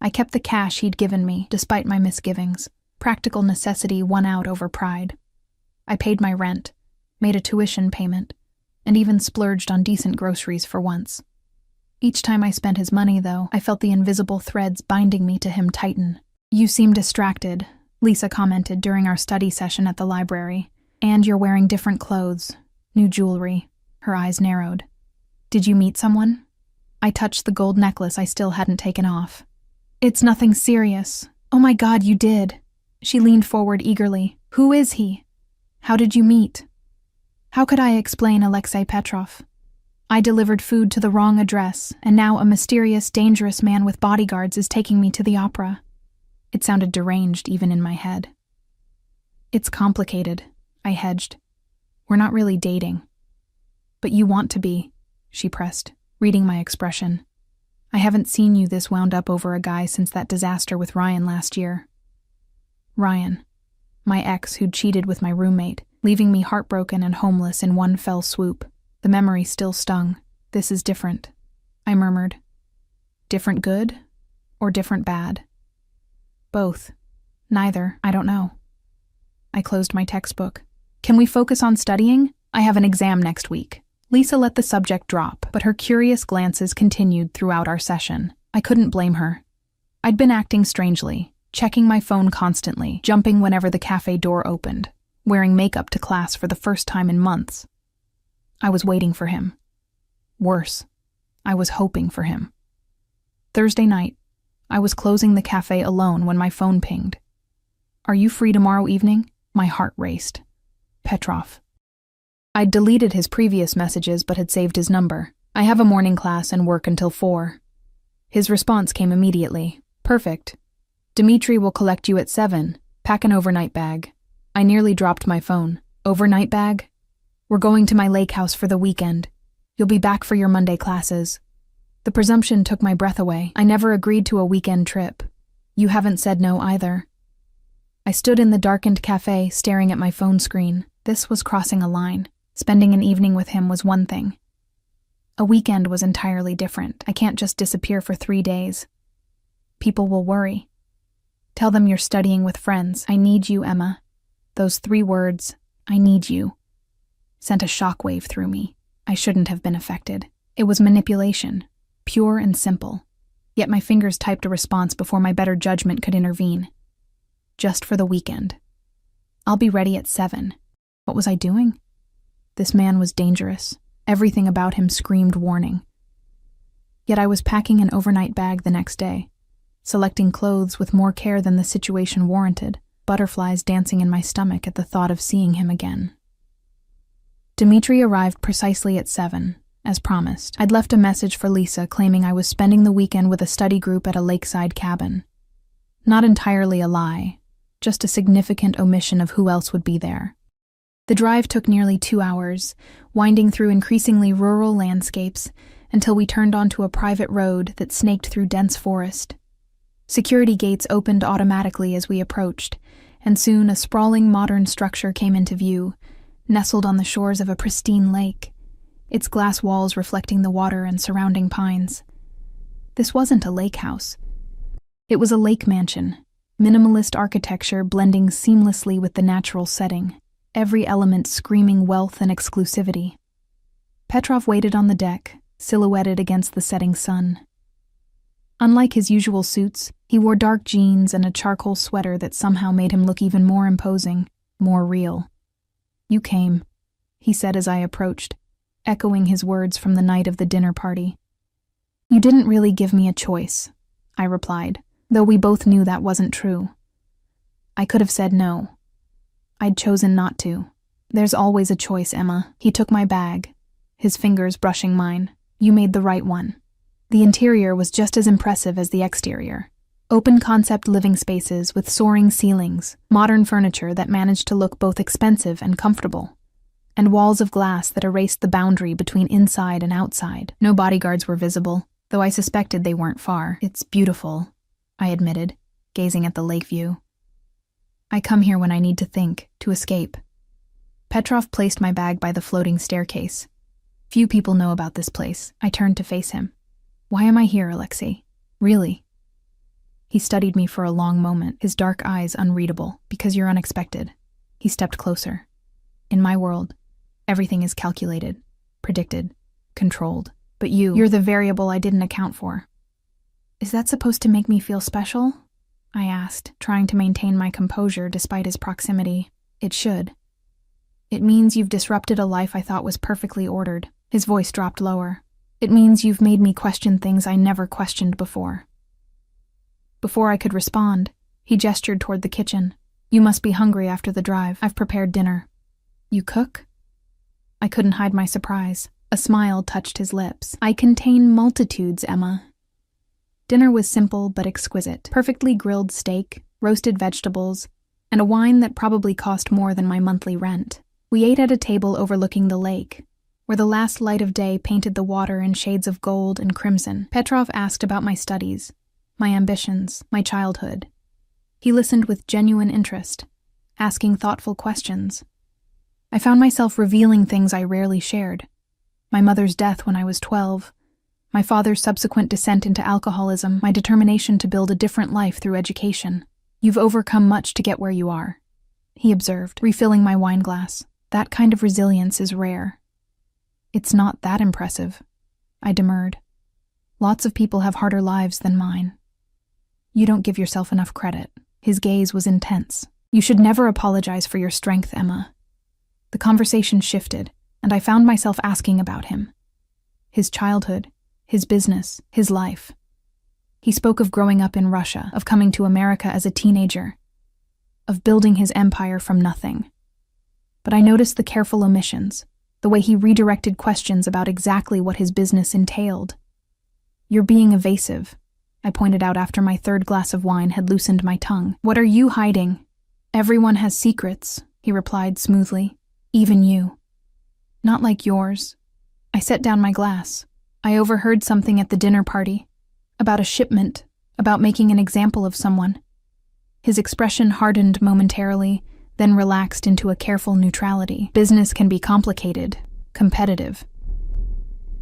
I kept the cash he'd given me, despite my misgivings. Practical necessity won out over pride. I paid my rent, made a tuition payment, and even splurged on decent groceries for once. Each time I spent his money, though, I felt the invisible threads binding me to him tighten. "You seem distracted," Lisa commented during our study session at the library. "And you're wearing different clothes, new jewelry." Her eyes narrowed. "Did you meet someone?" I touched the gold necklace I still hadn't taken off. "It's nothing serious." "Oh my God, you did." She leaned forward eagerly. "Who is he? How did you meet?" How could I explain Alexei Petrov? I delivered food to the wrong address, and now a mysterious, dangerous man with bodyguards is taking me to the opera. It sounded deranged even in my head. "It's complicated," I hedged. "We're not really dating." "But you want to be," she pressed, reading my expression. "I haven't seen you this wound up over a guy since that disaster with Ryan last year." Ryan, my ex who'd cheated with my roommate, leaving me heartbroken and homeless in one fell swoop. The memory still stung. "This is different," I murmured. "Different good or different bad?" "Both. Neither, I don't know." I closed my textbook. "Can we focus on studying? I have an exam next week." Lisa let the subject drop, but her curious glances continued throughout our session. I couldn't blame her. I'd been acting strangely, checking my phone constantly, jumping whenever the cafe door opened, wearing makeup to class for the first time in months. I was waiting for him. Worse, I was hoping for him. Thursday night, I was closing the cafe alone when my phone pinged. "Are you free tomorrow evening?" My heart raced. Petrov. I'd deleted his previous messages but had saved his number. "I have a morning class and work until 4. His response came immediately. "Perfect. Dmitri will collect you at 7. Pack an overnight bag." I nearly dropped my phone. "Overnight bag? We're going to my lake house for the weekend. You'll be back for your Monday classes." The presumption took my breath away. I never agreed to a weekend trip. "You haven't said no either." I stood in the darkened cafe, staring at my phone screen. This was crossing a line. Spending an evening with him was one thing. A weekend was entirely different. I can't just disappear for 3 days. People will worry. "Tell them you're studying with friends. I need you, Emma." Those 3 words, "I need you," sent a shockwave through me. I shouldn't have been affected. It was manipulation, pure and simple. Yet my fingers typed a response before my better judgment could intervene. "Just for the weekend. I'll be ready at 7. What was I doing? This man was dangerous. Everything about him screamed warning. Yet I was packing an overnight bag the next day, selecting clothes with more care than the situation warranted, butterflies dancing in my stomach at the thought of seeing him again. Dmitri arrived precisely at 7, as promised. I'd left a message for Lisa claiming I was spending the weekend with a study group at a lakeside cabin. Not entirely a lie, just a significant omission of who else would be there. The drive took nearly 2 hours, winding through increasingly rural landscapes until we turned onto a private road that snaked through dense forest. Security gates opened automatically as we approached, and soon a sprawling modern structure came into view, nestled on the shores of a pristine lake, its glass walls reflecting the water and surrounding pines. This wasn't a lake house. It was a lake mansion, minimalist architecture blending seamlessly with the natural setting, every element screaming wealth and exclusivity. Petrov waited on the deck, silhouetted against the setting sun. Unlike his usual suits, he wore dark jeans and a charcoal sweater that somehow made him look even more imposing, more real. "You came," he said as I approached, echoing his words from the night of the dinner party. "You didn't really give me a choice," I replied, though we both knew that wasn't true. I could have said no. I'd chosen not to. "There's always a choice, Emma." He took my bag, his fingers brushing mine. "You made the right one." The interior was just as impressive as the exterior. Open-concept living spaces with soaring ceilings, modern furniture that managed to look both expensive and comfortable, and walls of glass that erased the boundary between inside and outside. No bodyguards were visible, though I suspected they weren't far. "It's beautiful," I admitted, gazing at the lake view. "I come here when I need to think, to escape." Petrov placed my bag by the floating staircase. "Few people know about this place." I turned to face him. "Why am I here, Alexei? Really?" He studied me for a long moment, his dark eyes unreadable. "Because you're unexpected." He stepped closer. "In my world, everything is calculated, predicted, controlled. But you're the variable I didn't account for. Is that supposed to make me feel special? I asked, trying to maintain my composure despite his proximity. It should. It means you've disrupted a life I thought was perfectly ordered. His voice dropped lower. It means you've made me question things I never questioned before. Before I could respond, he gestured toward the kitchen. You must be hungry after the drive. I've prepared dinner. You cook? I couldn't hide my surprise. A smile touched his lips. I contain multitudes, Emma. Dinner was simple but exquisite. Perfectly grilled steak, roasted vegetables, and a wine that probably cost more than my monthly rent. We ate at a table overlooking the lake, where the last light of day painted the water in shades of gold and crimson. Petrov asked about my studies, my ambitions, my childhood. He listened with genuine interest, asking thoughtful questions. I found myself revealing things I rarely shared. My mother's death when I was 12, my father's subsequent descent into alcoholism, my determination to build a different life through education. You've overcome much to get where you are, he observed, refilling my wine glass. That kind of resilience is rare. It's not that impressive, I demurred. Lots of people have harder lives than mine. You don't give yourself enough credit. His gaze was intense. You should never apologize for your strength, Emma. The conversation shifted, and I found myself asking about him. His childhood, his business, his life. He spoke of growing up in Russia, of coming to America as a teenager, of building his empire from nothing. But I noticed the careful omissions, the way he redirected questions about exactly what his business entailed. You're being evasive, I pointed out after my third glass of wine had loosened my tongue. What are you hiding? Everyone has secrets, he replied smoothly. Even you. Not like yours. I set down my glass. I overheard something at the dinner party. About a shipment, about making an example of someone. His expression hardened momentarily, then relaxed into a careful neutrality. Business can be complicated, competitive.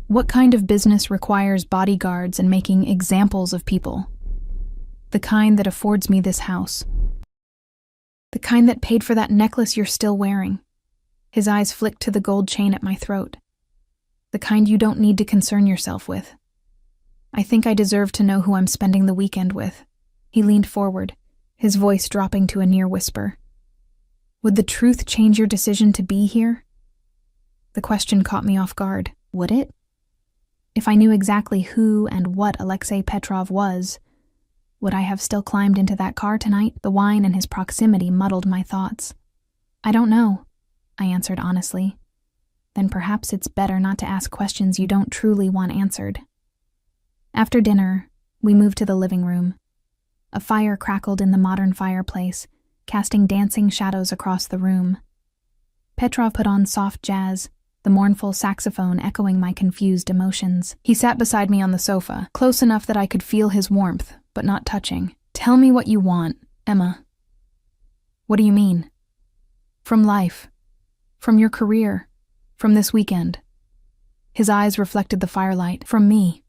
What kind of business requires bodyguards and making examples of people? The kind that affords me this house. The kind that paid for that necklace you're still wearing. His eyes flicked to the gold chain at my throat. The kind you don't need to concern yourself with. I think I deserve to know who I'm spending the weekend with. He leaned forward, his voice dropping to a near whisper. Would the truth change your decision to be here? The question caught me off guard. Would it? If I knew exactly who and what Alexei Petrov was, would I have still climbed into that car tonight? The wine and his proximity muddled my thoughts. I don't know, I answered honestly. Then perhaps it's better not to ask questions you don't truly want answered. After dinner, we moved to the living room. A fire crackled in the modern fireplace, casting dancing shadows across the room. Petrov put on soft jazz, the mournful saxophone echoing my confused emotions. He sat beside me on the sofa, close enough that I could feel his warmth, but not touching. Tell me what you want, Emma. What do you mean? From life. From your career. From this weekend. His eyes reflected the firelight. From me.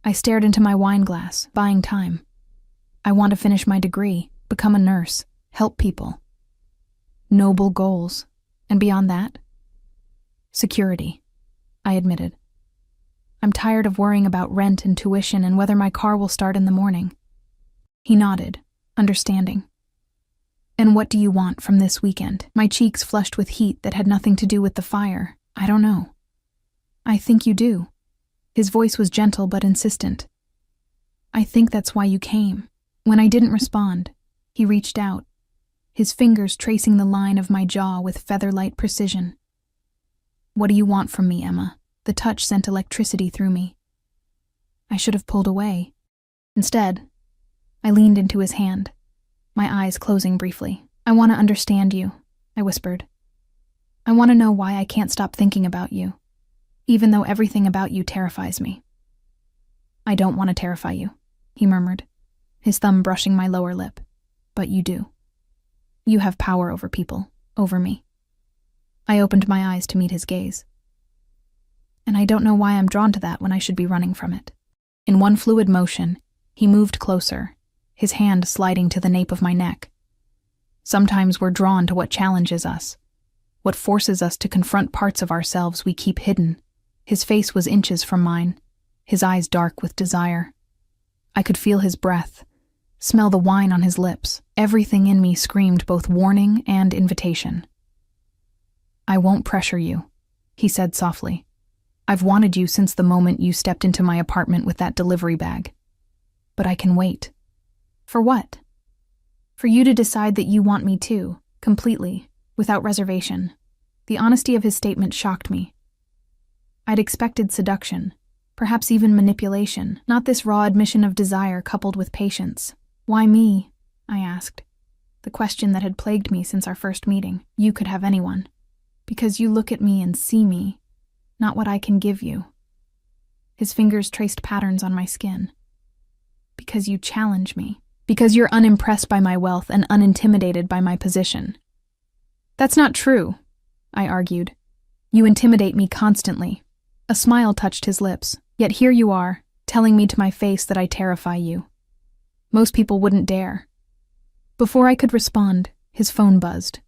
I stared into my wine glass, buying time. I want to finish my degree, become a nurse, help people. Noble goals. And beyond that? Security, I admitted. I'm tired of worrying about rent and tuition and whether my car will start in the morning. He nodded, understanding. And what do you want from this weekend? My cheeks flushed with heat that had nothing to do with the fire. I don't know. I think you do. His voice was gentle but insistent. I think that's why you came. When I didn't respond, he reached out, his fingers tracing the line of my jaw with feather-light precision. What do you want from me, Emma? The touch sent electricity through me. I should have pulled away. Instead, I leaned into his hand, my eyes closing briefly. I want to understand you, I whispered. I want to know why I can't stop thinking about you, even though everything about you terrifies me. I don't want to terrify you, he murmured, his thumb brushing my lower lip. But you do. You have power over people, over me. I opened my eyes to meet his gaze. And I don't know why I'm drawn to that when I should be running from it. In one fluid motion, he moved closer, his hand sliding to the nape of my neck. Sometimes we're drawn to what challenges us, what forces us to confront parts of ourselves we keep hidden. His face was inches from mine, his eyes dark with desire. I could feel his breath, smell the wine on his lips. Everything in me screamed both warning and invitation. "I won't pressure you," he said softly. "I've wanted you since the moment you stepped into my apartment with that delivery bag. But I can wait." "For what?" "For you to decide that you want me too, completely, without reservation." The honesty of his statement shocked me. I'd expected seduction, perhaps even manipulation, not this raw admission of desire coupled with patience. "Why me?" I asked, the question that had plagued me since our first meeting. "You could have anyone. Because you look at me and see me, not what I can give you." His fingers traced patterns on my skin. "Because you challenge me. Because you're unimpressed by my wealth and unintimidated by my position." "That's not true," I argued. "You intimidate me constantly." A smile touched his lips. "Yet here you are, telling me to my face that I terrify you. Most people wouldn't dare." Before I could respond, his phone buzzed.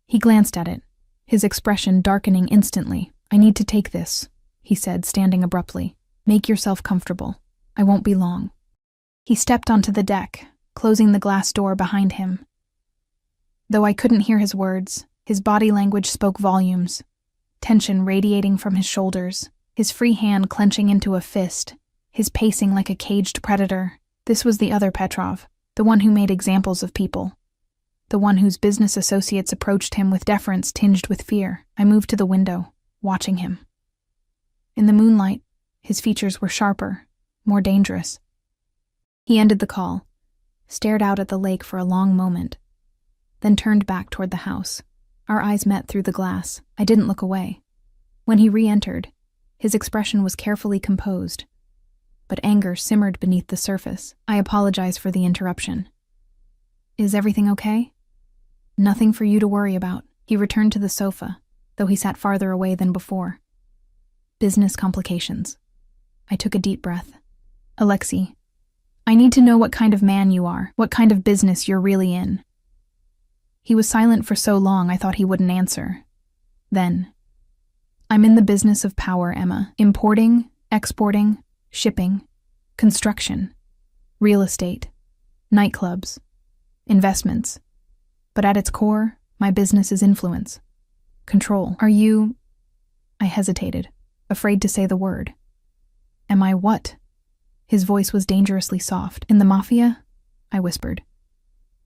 He glanced at it, his expression darkening instantly. "I need to take this," he said, standing abruptly. "Make yourself comfortable. I won't be long." He stepped onto the deck, closing the glass door behind him. Though I couldn't hear his words, his body language spoke volumes. Tension radiating from his shoulders, his free hand clenching into a fist, his pacing like a caged predator. This was the other Petrov, the one who made examples of people. The one whose business associates approached him with deference tinged with fear. I moved to the window, watching him. In the moonlight, his features were sharper, more dangerous. He ended the call, stared out at the lake for a long moment, then turned back toward the house. Our eyes met through the glass. I didn't look away. When he re-entered, his expression was carefully composed, but anger simmered beneath the surface. "I apologize for the interruption. Is everything okay?" "Nothing for you to worry about." He returned to the sofa, though he sat farther away than before. "Business complications." I took a deep breath. "Alexei, I need to know what kind of man you are, what kind of business you're really in." He was silent for so long I thought he wouldn't answer. Then, "I'm in the business of power, Emma. Importing, exporting, shipping, construction, real estate, nightclubs, investments. But at its core, my business is influence, control. Are you—" I hesitated, afraid to say the word. "Am I what?" His voice was dangerously soft. "In the Mafia?" I whispered.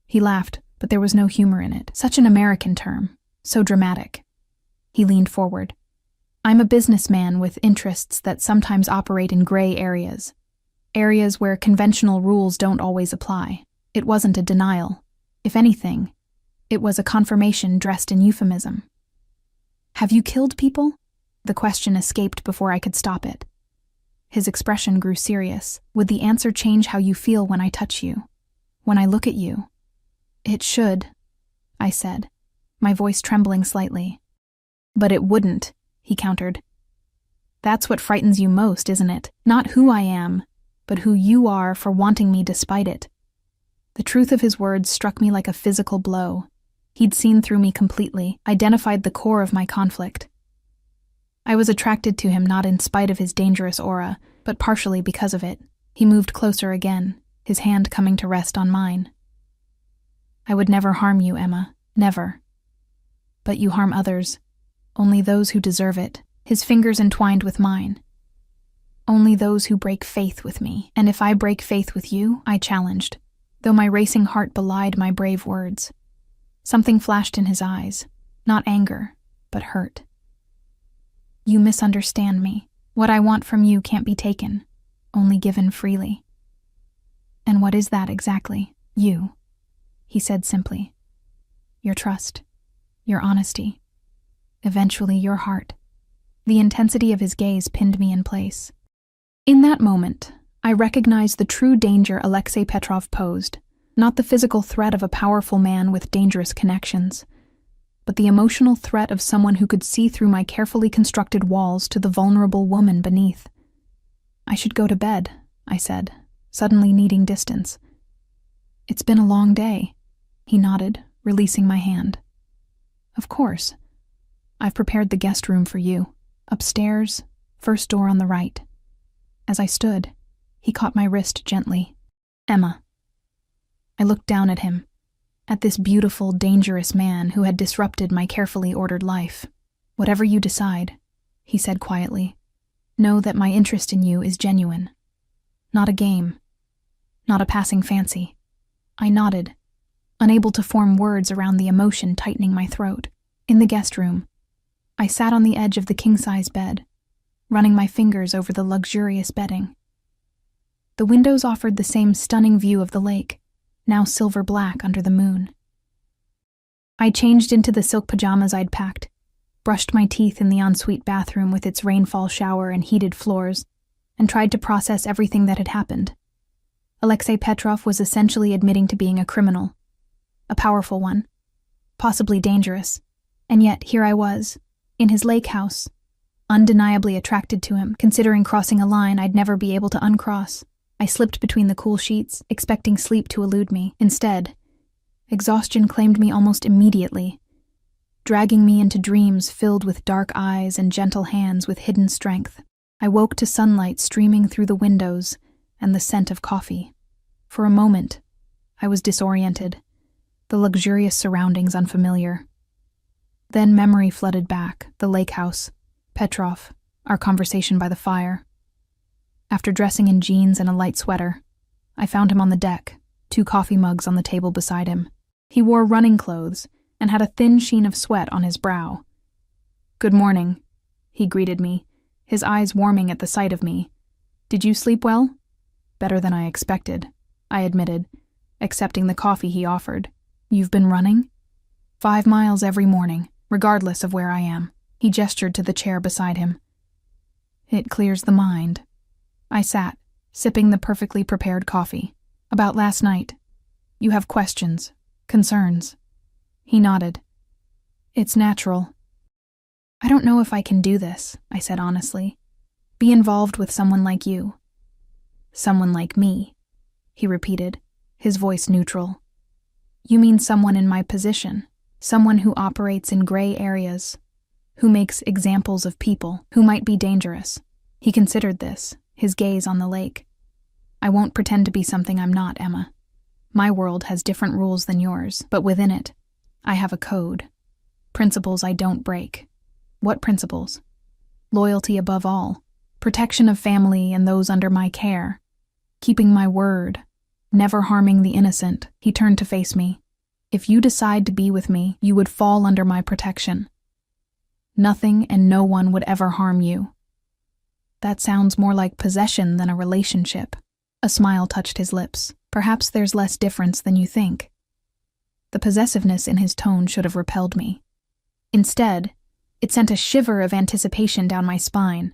He laughed, but there was no humor in it. Such an American term, so dramatic. He leaned forward. "I'm a businessman with interests that sometimes operate in gray areas. Areas where conventional rules don't always apply." It wasn't a denial. If anything, it was a confirmation dressed in euphemism. "Have you killed people?" The question escaped before I could stop it. His expression grew serious. "Would the answer change how you feel when I touch you? When I look at you?" "It should," I said, my voice trembling slightly. "But it wouldn't," he countered. "That's what frightens you most, isn't it? Not who I am, but who you are for wanting me despite it." The truth of his words struck me like a physical blow. He'd seen through me completely, identified the core of my conflict. I was attracted to him not in spite of his dangerous aura, but partially because of it. He moved closer again, his hand coming to rest on mine. "I would never harm you, Emma, never. But you harm others, only those who deserve it." His fingers entwined with mine. "Only those who break faith with me. And if I break faith with you," I challenged, though my racing heart belied my brave words. Something flashed in his eyes, not anger, but hurt. "You misunderstand me. What I want from you can't be taken, only given freely." "And what is that exactly? You?" he said simply. "Your trust, your honesty, eventually your heart." The intensity of his gaze pinned me in place. In that moment, I recognized the true danger Alexei Petrov posed, not the physical threat of a powerful man with dangerous connections, but the emotional threat of someone who could see through my carefully constructed walls to the vulnerable woman beneath. "I should go to bed," I said, suddenly needing distance. "It's been a long day," he nodded, releasing my hand. "Of course. I've prepared the guest room for you. Upstairs, First door on the right. As I stood, he caught my wrist gently. Emma. I looked down at him, at this beautiful, dangerous man who had disrupted my carefully ordered life. Whatever you decide, he said quietly, know that my interest in you is genuine. Not a game. Not a passing fancy. I nodded, unable to form words around the emotion tightening my throat. In the guest room, I sat on the edge of the king-size bed, running my fingers over the luxurious bedding. The windows offered the same stunning view of the lake, now silver-black under the moon. I changed into the silk pajamas I'd packed, brushed my teeth in the ensuite bathroom with its rainfall shower and heated floors, and tried to process everything that had happened. Alexei Petrov was essentially admitting to being a criminal, a powerful one, possibly dangerous, and yet here I was, in his lake house, undeniably attracted to him, considering crossing a line I'd never be able to uncross. I slipped between the cool sheets, expecting sleep to elude me. Instead, exhaustion claimed me almost immediately, dragging me into dreams filled with dark eyes and gentle hands with hidden strength. I woke to sunlight streaming through the windows and the scent of coffee. For a moment, I was disoriented, the luxurious surroundings unfamiliar. Then memory flooded back, the lake house, Petrov, our conversation by the fire. After dressing in jeans and a light sweater, I found him on the deck, 2 coffee mugs on the table beside him. He wore running clothes and had a thin sheen of sweat on his brow. "Good morning," he greeted me, his eyes warming at the sight of me. "Did you sleep well?" "Better than I expected," I admitted, accepting the coffee he offered. "You've been running?" 5 miles every morning, regardless of where I am." He gestured to the chair beside him. "It clears the mind." I sat, sipping the perfectly prepared coffee. "About last night. You have questions, concerns." He nodded. "It's natural." "I don't know if I can do this," I said honestly. "Be involved with someone like you." "Someone like me," he repeated, his voice neutral. "You mean someone in my position, someone who operates in gray areas, who makes examples of people, who might be dangerous." He considered this, his gaze on the lake. "I won't pretend to be something I'm not, Emma. My world has different rules than yours, but within it, I have a code. Principles I don't break." "What principles?" "Loyalty above all, protection of family and those under my care, keeping my word, never harming the innocent." He turned to face me. "If you decide to be with me, you would fall under my protection. Nothing and no one would ever harm you." "That sounds more like possession than a relationship." A smile touched his lips. "Perhaps there's less difference than you think." The possessiveness in his tone should have repelled me. Instead, it sent a shiver of anticipation down my spine,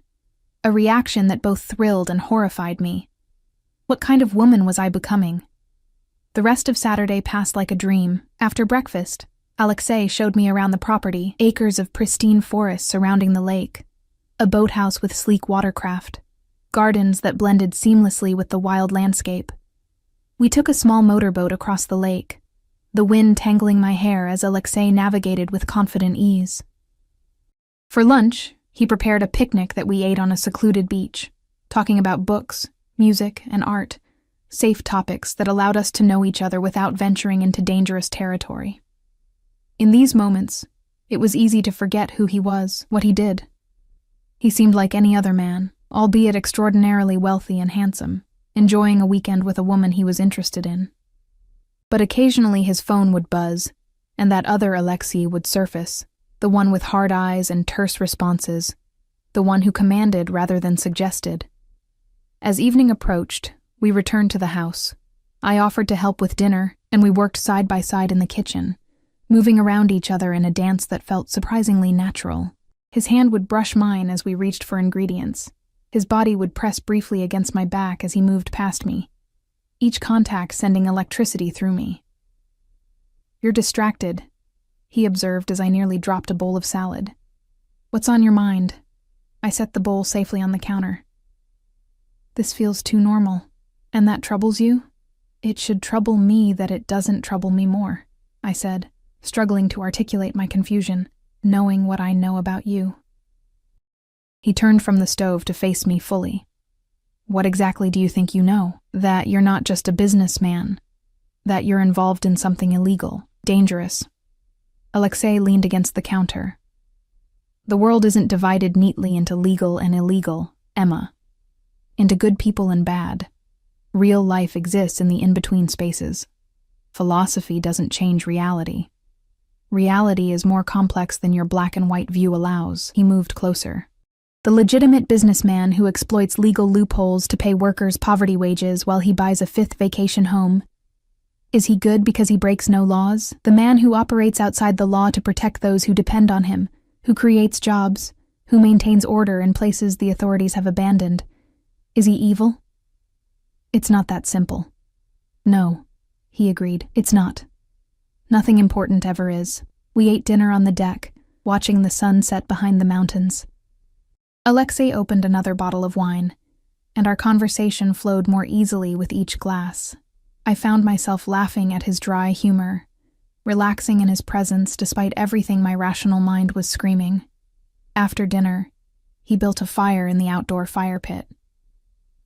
a reaction that both thrilled and horrified me. What kind of woman was I becoming? The rest of Saturday passed like a dream. After breakfast, Alexei showed me around the property, acres of pristine forest surrounding the lake, a boathouse with sleek watercraft, gardens that blended seamlessly with the wild landscape. We took a small motorboat across the lake, the wind tangling my hair as Alexei navigated with confident ease. For lunch, he prepared a picnic that we ate on a secluded beach, talking about books, music, and art, safe topics that allowed us to know each other without venturing into dangerous territory. In these moments, it was easy to forget who he was, what he did. He seemed like any other man, albeit extraordinarily wealthy and handsome, enjoying a weekend with a woman he was interested in. But occasionally his phone would buzz, and that other Alexei would surface, the one with hard eyes and terse responses, the one who commanded rather than suggested. As evening approached, we returned to the house. I offered to help with dinner, and we worked side by side in the kitchen, moving around each other in a dance that felt surprisingly natural. His hand would brush mine as we reached for ingredients. His body would press briefly against my back as he moved past me, each contact sending electricity through me. "You're distracted," he observed as I nearly dropped a bowl of salad. "What's on your mind?" I set the bowl safely on the counter. "This feels too normal. And that troubles you?" "It should trouble me that it doesn't trouble me more," I said, struggling to articulate my confusion, knowing what I know about you. He turned from the stove to face me fully. What exactly do you think you know? That you're not just a businessman. That you're involved in something illegal, dangerous. Alexei leaned against the counter. The world isn't divided neatly into legal and illegal, Emma. Into good people and bad. Real life exists in the in-between spaces. Philosophy doesn't change reality. Reality is more complex than your black and white view allows. He moved closer. The legitimate businessman who exploits legal loopholes to pay workers poverty wages while he buys a fifth vacation home. Is he good because he breaks no laws? The man who operates outside the law to protect those who depend on him, who creates jobs, who maintains order in places the authorities have abandoned. Is he evil? It's not that simple. No, he agreed, it's not. Nothing important ever is. We ate dinner on the deck, watching the sun set behind the mountains. Alexei opened another bottle of wine, and our conversation flowed more easily with each glass. I found myself laughing at his dry humor, relaxing in his presence despite everything my rational mind was screaming. After dinner, he built a fire in the outdoor fire pit.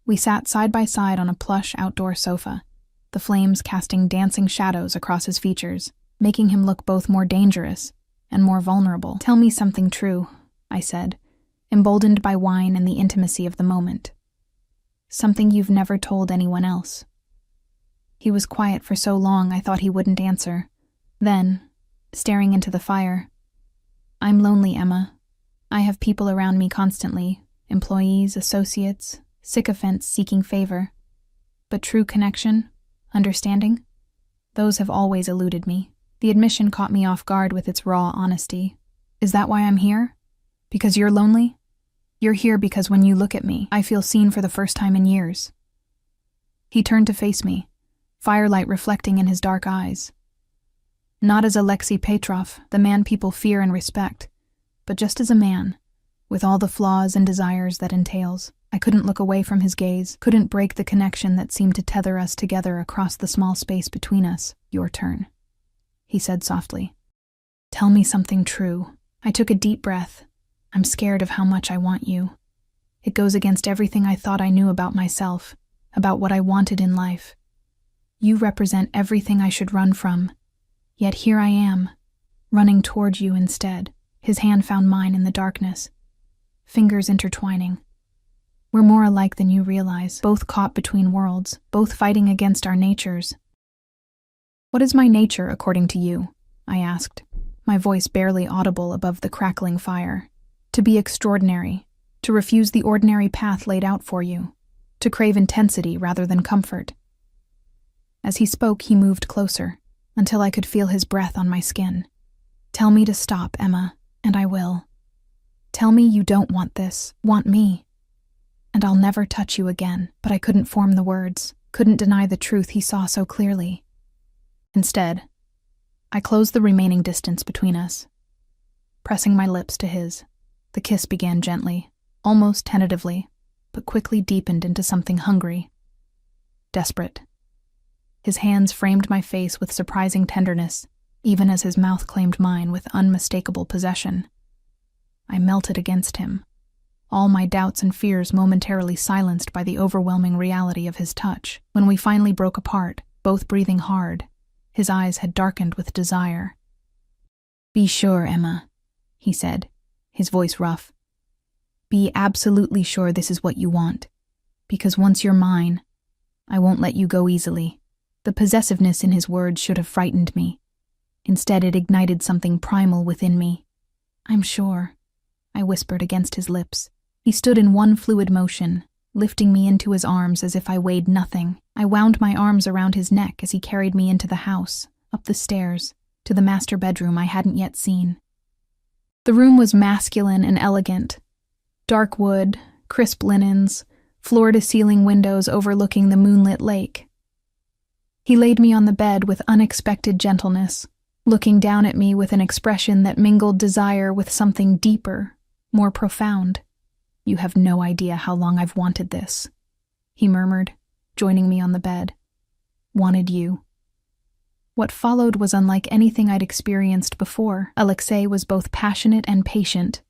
We sat side by side on a plush outdoor sofa, the flames casting dancing shadows across his features, making him look both more dangerous and more vulnerable. Tell me something true, I said, emboldened by wine and the intimacy of the moment. Something you've never told anyone else. He was quiet for so long I thought he wouldn't answer. Then, staring into the fire, I'm lonely, Emma. I have people around me constantly, employees, associates, sycophants seeking favor. But true connection, understanding, those have always eluded me. The admission caught me off guard with its raw honesty. Is that why I'm here? Because you're lonely? You're here because when you look at me, I feel seen for the first time in years. He turned to face me, firelight reflecting in his dark eyes. Not as Alexei Petrov, the man people fear and respect, but just as a man, with all the flaws and desires that entails. I couldn't look away from his gaze, couldn't break the connection that seemed to tether us together across the small space between us. Your turn, he said softly. Tell me something true. I took a deep breath. I'm scared of how much I want you. It goes against everything I thought I knew about myself, about what I wanted in life. You represent everything I should run from. Yet here I am, running toward you instead. His hand found mine in the darkness, fingers intertwining. We're more alike than you realize, both caught between worlds, both fighting against our natures. What is my nature, according to you? I asked, my voice barely audible above the crackling fire. To be extraordinary, to refuse the ordinary path laid out for you, to crave intensity rather than comfort. As he spoke, he moved closer, until I could feel his breath on my skin. Tell me to stop, Emma, and I will. Tell me you don't want this, want me. And I'll never touch you again. But I couldn't form the words, couldn't deny the truth he saw so clearly. Instead, I closed the remaining distance between us. Pressing my lips to his, the kiss began gently, almost tentatively, but quickly deepened into something hungry, desperate. His hands framed my face with surprising tenderness, even as his mouth claimed mine with unmistakable possession. I melted against him, all my doubts and fears momentarily silenced by the overwhelming reality of his touch. When we finally broke apart, both breathing hard, his eyes had darkened with desire. Be sure, Emma, he said, his voice rough. Be absolutely sure this is what you want, because once you're mine, I won't let you go easily. The possessiveness in his words should have frightened me. Instead, it ignited something primal within me. I'm sure, I whispered against his lips. He stood in one fluid motion, lifting me into his arms as if I weighed nothing. I wound my arms around his neck as he carried me into the house, up the stairs, to the master bedroom I hadn't yet seen. The room was masculine and elegant. Dark wood, crisp linens, floor-to-ceiling windows overlooking the moonlit lake. He laid me on the bed with unexpected gentleness, looking down at me with an expression that mingled desire with something deeper, more profound. You have no idea how long I've wanted this, he murmured, joining me on the bed. Wanted you. What followed was unlike anything I'd experienced before. Alexei was both passionate and patient,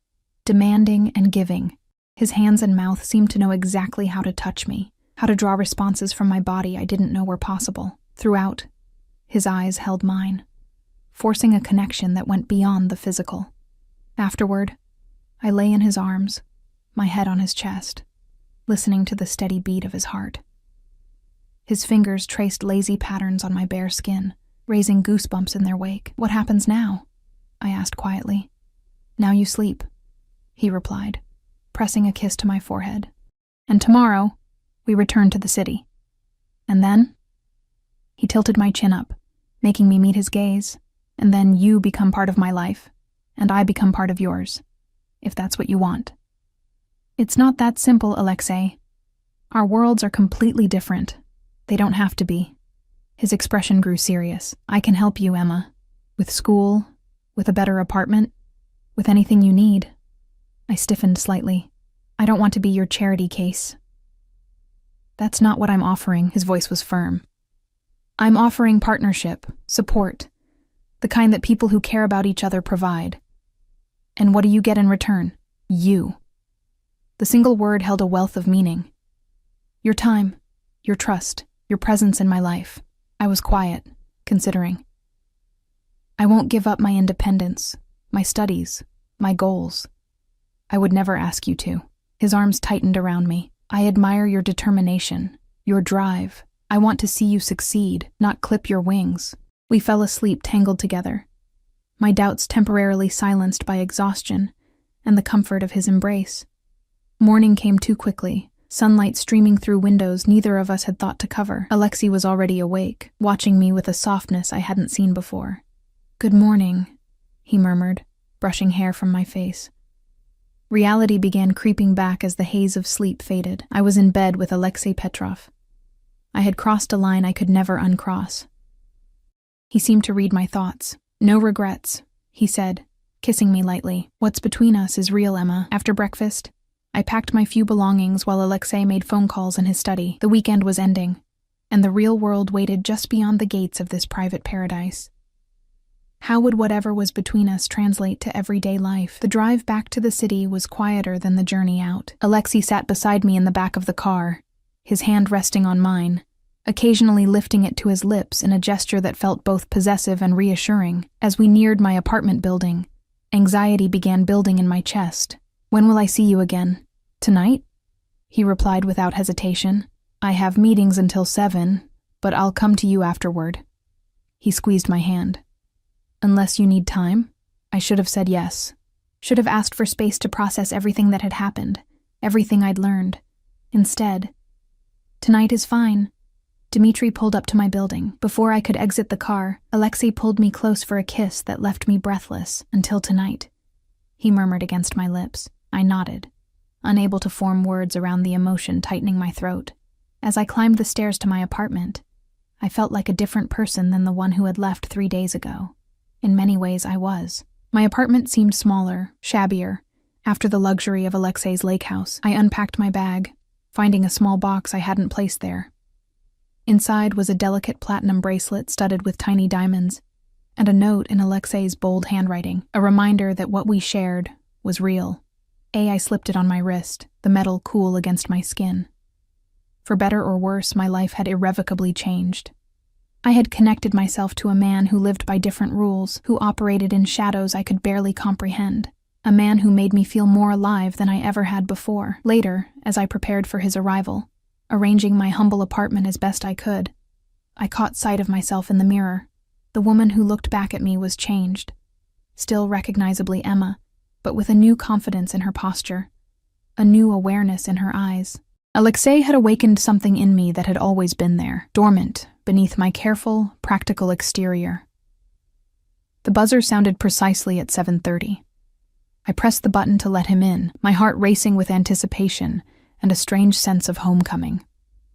demanding and giving. His hands and mouth seemed to know exactly how to touch me, how to draw responses from my body I didn't know were possible. Throughout, his eyes held mine, forcing a connection that went beyond the physical. Afterward, I lay in his arms, my head on his chest, listening to the steady beat of his heart. His fingers traced lazy patterns on my bare skin, raising goosebumps in their wake. "What happens now?" I asked quietly. "Now you sleep," he replied, pressing a kiss to my forehead. "And tomorrow, we return to the city. And then?" He tilted my chin up, making me meet his gaze. "And then you become part of my life, and I become part of yours, if that's what you want." "It's not that simple, Alexei. Our worlds are completely different. They don't have to be." His expression grew serious. "I can help you, Emma. With school, with a better apartment, with anything you need." I stiffened slightly. "I don't want to be your charity case." "That's not what I'm offering," his voice was firm. "I'm offering partnership, support, the kind that people who care about each other provide. And what do you get in return? You." The single word held a wealth of meaning. "Your time, your trust, your presence in my life." I was quiet, considering. "I won't give up my independence, my studies, my goals. I would never ask you to." His arms tightened around me. "I admire your determination, your drive. I want to see you succeed, not clip your wings." We fell asleep tangled together, my doubts temporarily silenced by exhaustion and the comfort of his embrace. Morning came too quickly, sunlight streaming through windows neither of us had thought to cover. Alexei was already awake, watching me with a softness I hadn't seen before. "Good morning," he murmured, brushing hair from my face. Reality began creeping back as the haze of sleep faded. I was in bed with Alexei Petrov. I had crossed a line I could never uncross. He seemed to read my thoughts. "No regrets," he said, kissing me lightly. "What's between us is real, Emma." After breakfast, I packed my few belongings while Alexei made phone calls in his study. The weekend was ending, and the real world waited just beyond the gates of this private paradise. How would whatever was between us translate to everyday life? The drive back to the city was quieter than the journey out. Alexei sat beside me in the back of the car, his hand resting on mine, occasionally lifting it to his lips in a gesture that felt both possessive and reassuring. As we neared my apartment building, anxiety began building in my chest. "When will I see you again?" "Tonight?" he replied without hesitation. "I have meetings until 7, but I'll come to you afterward." He squeezed my hand. "Unless you need time?" I should have said yes. Should have asked for space to process everything that had happened, everything I'd learned. Instead, "Tonight is fine." Dmitri pulled up to my building. Before I could exit the car, Alexei pulled me close for a kiss that left me breathless. "Until tonight," he murmured against my lips. I nodded, unable to form words around the emotion tightening my throat. As I climbed the stairs to my apartment, I felt like a different person than the one who had left 3 days ago. In many ways, I was. My apartment seemed smaller, shabbier, after the luxury of Alexei's lake house. I unpacked my bag, finding a small box I hadn't placed there. Inside was a delicate platinum bracelet studded with tiny diamonds, and a note in Alexei's bold handwriting, a reminder that what we shared was real. I slipped it on my wrist, the metal cool against my skin. For better or worse, my life had irrevocably changed. I had connected myself to a man who lived by different rules, who operated in shadows I could barely comprehend, a man who made me feel more alive than I ever had before. Later, as I prepared for his arrival, arranging my humble apartment as best I could, I caught sight of myself in the mirror. The woman who looked back at me was changed, still recognizably Emma, but with a new confidence in her posture, a new awareness in her eyes. Alexei had awakened something in me that had always been there, dormant beneath my careful, practical exterior. The buzzer sounded precisely at 7:30. I pressed the button to let him in, my heart racing with anticipation and a strange sense of homecoming.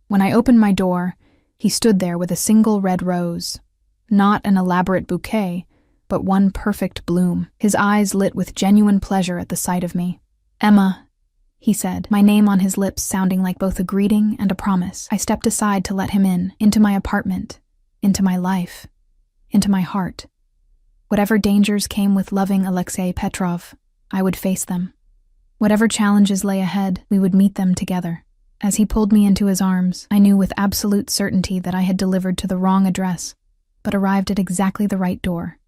When I opened my door, he stood there with a single red rose, not an elaborate bouquet, but one perfect bloom. His eyes lit with genuine pleasure at the sight of me. "Emma," he said, my name on his lips sounding like both a greeting and a promise. I stepped aside to let him in, into my apartment, into my life, into my heart. Whatever dangers came with loving Alexei Petrov, I would face them. Whatever challenges lay ahead, we would meet them together. As he pulled me into his arms, I knew with absolute certainty that I had delivered to the wrong address, but arrived at exactly the right door.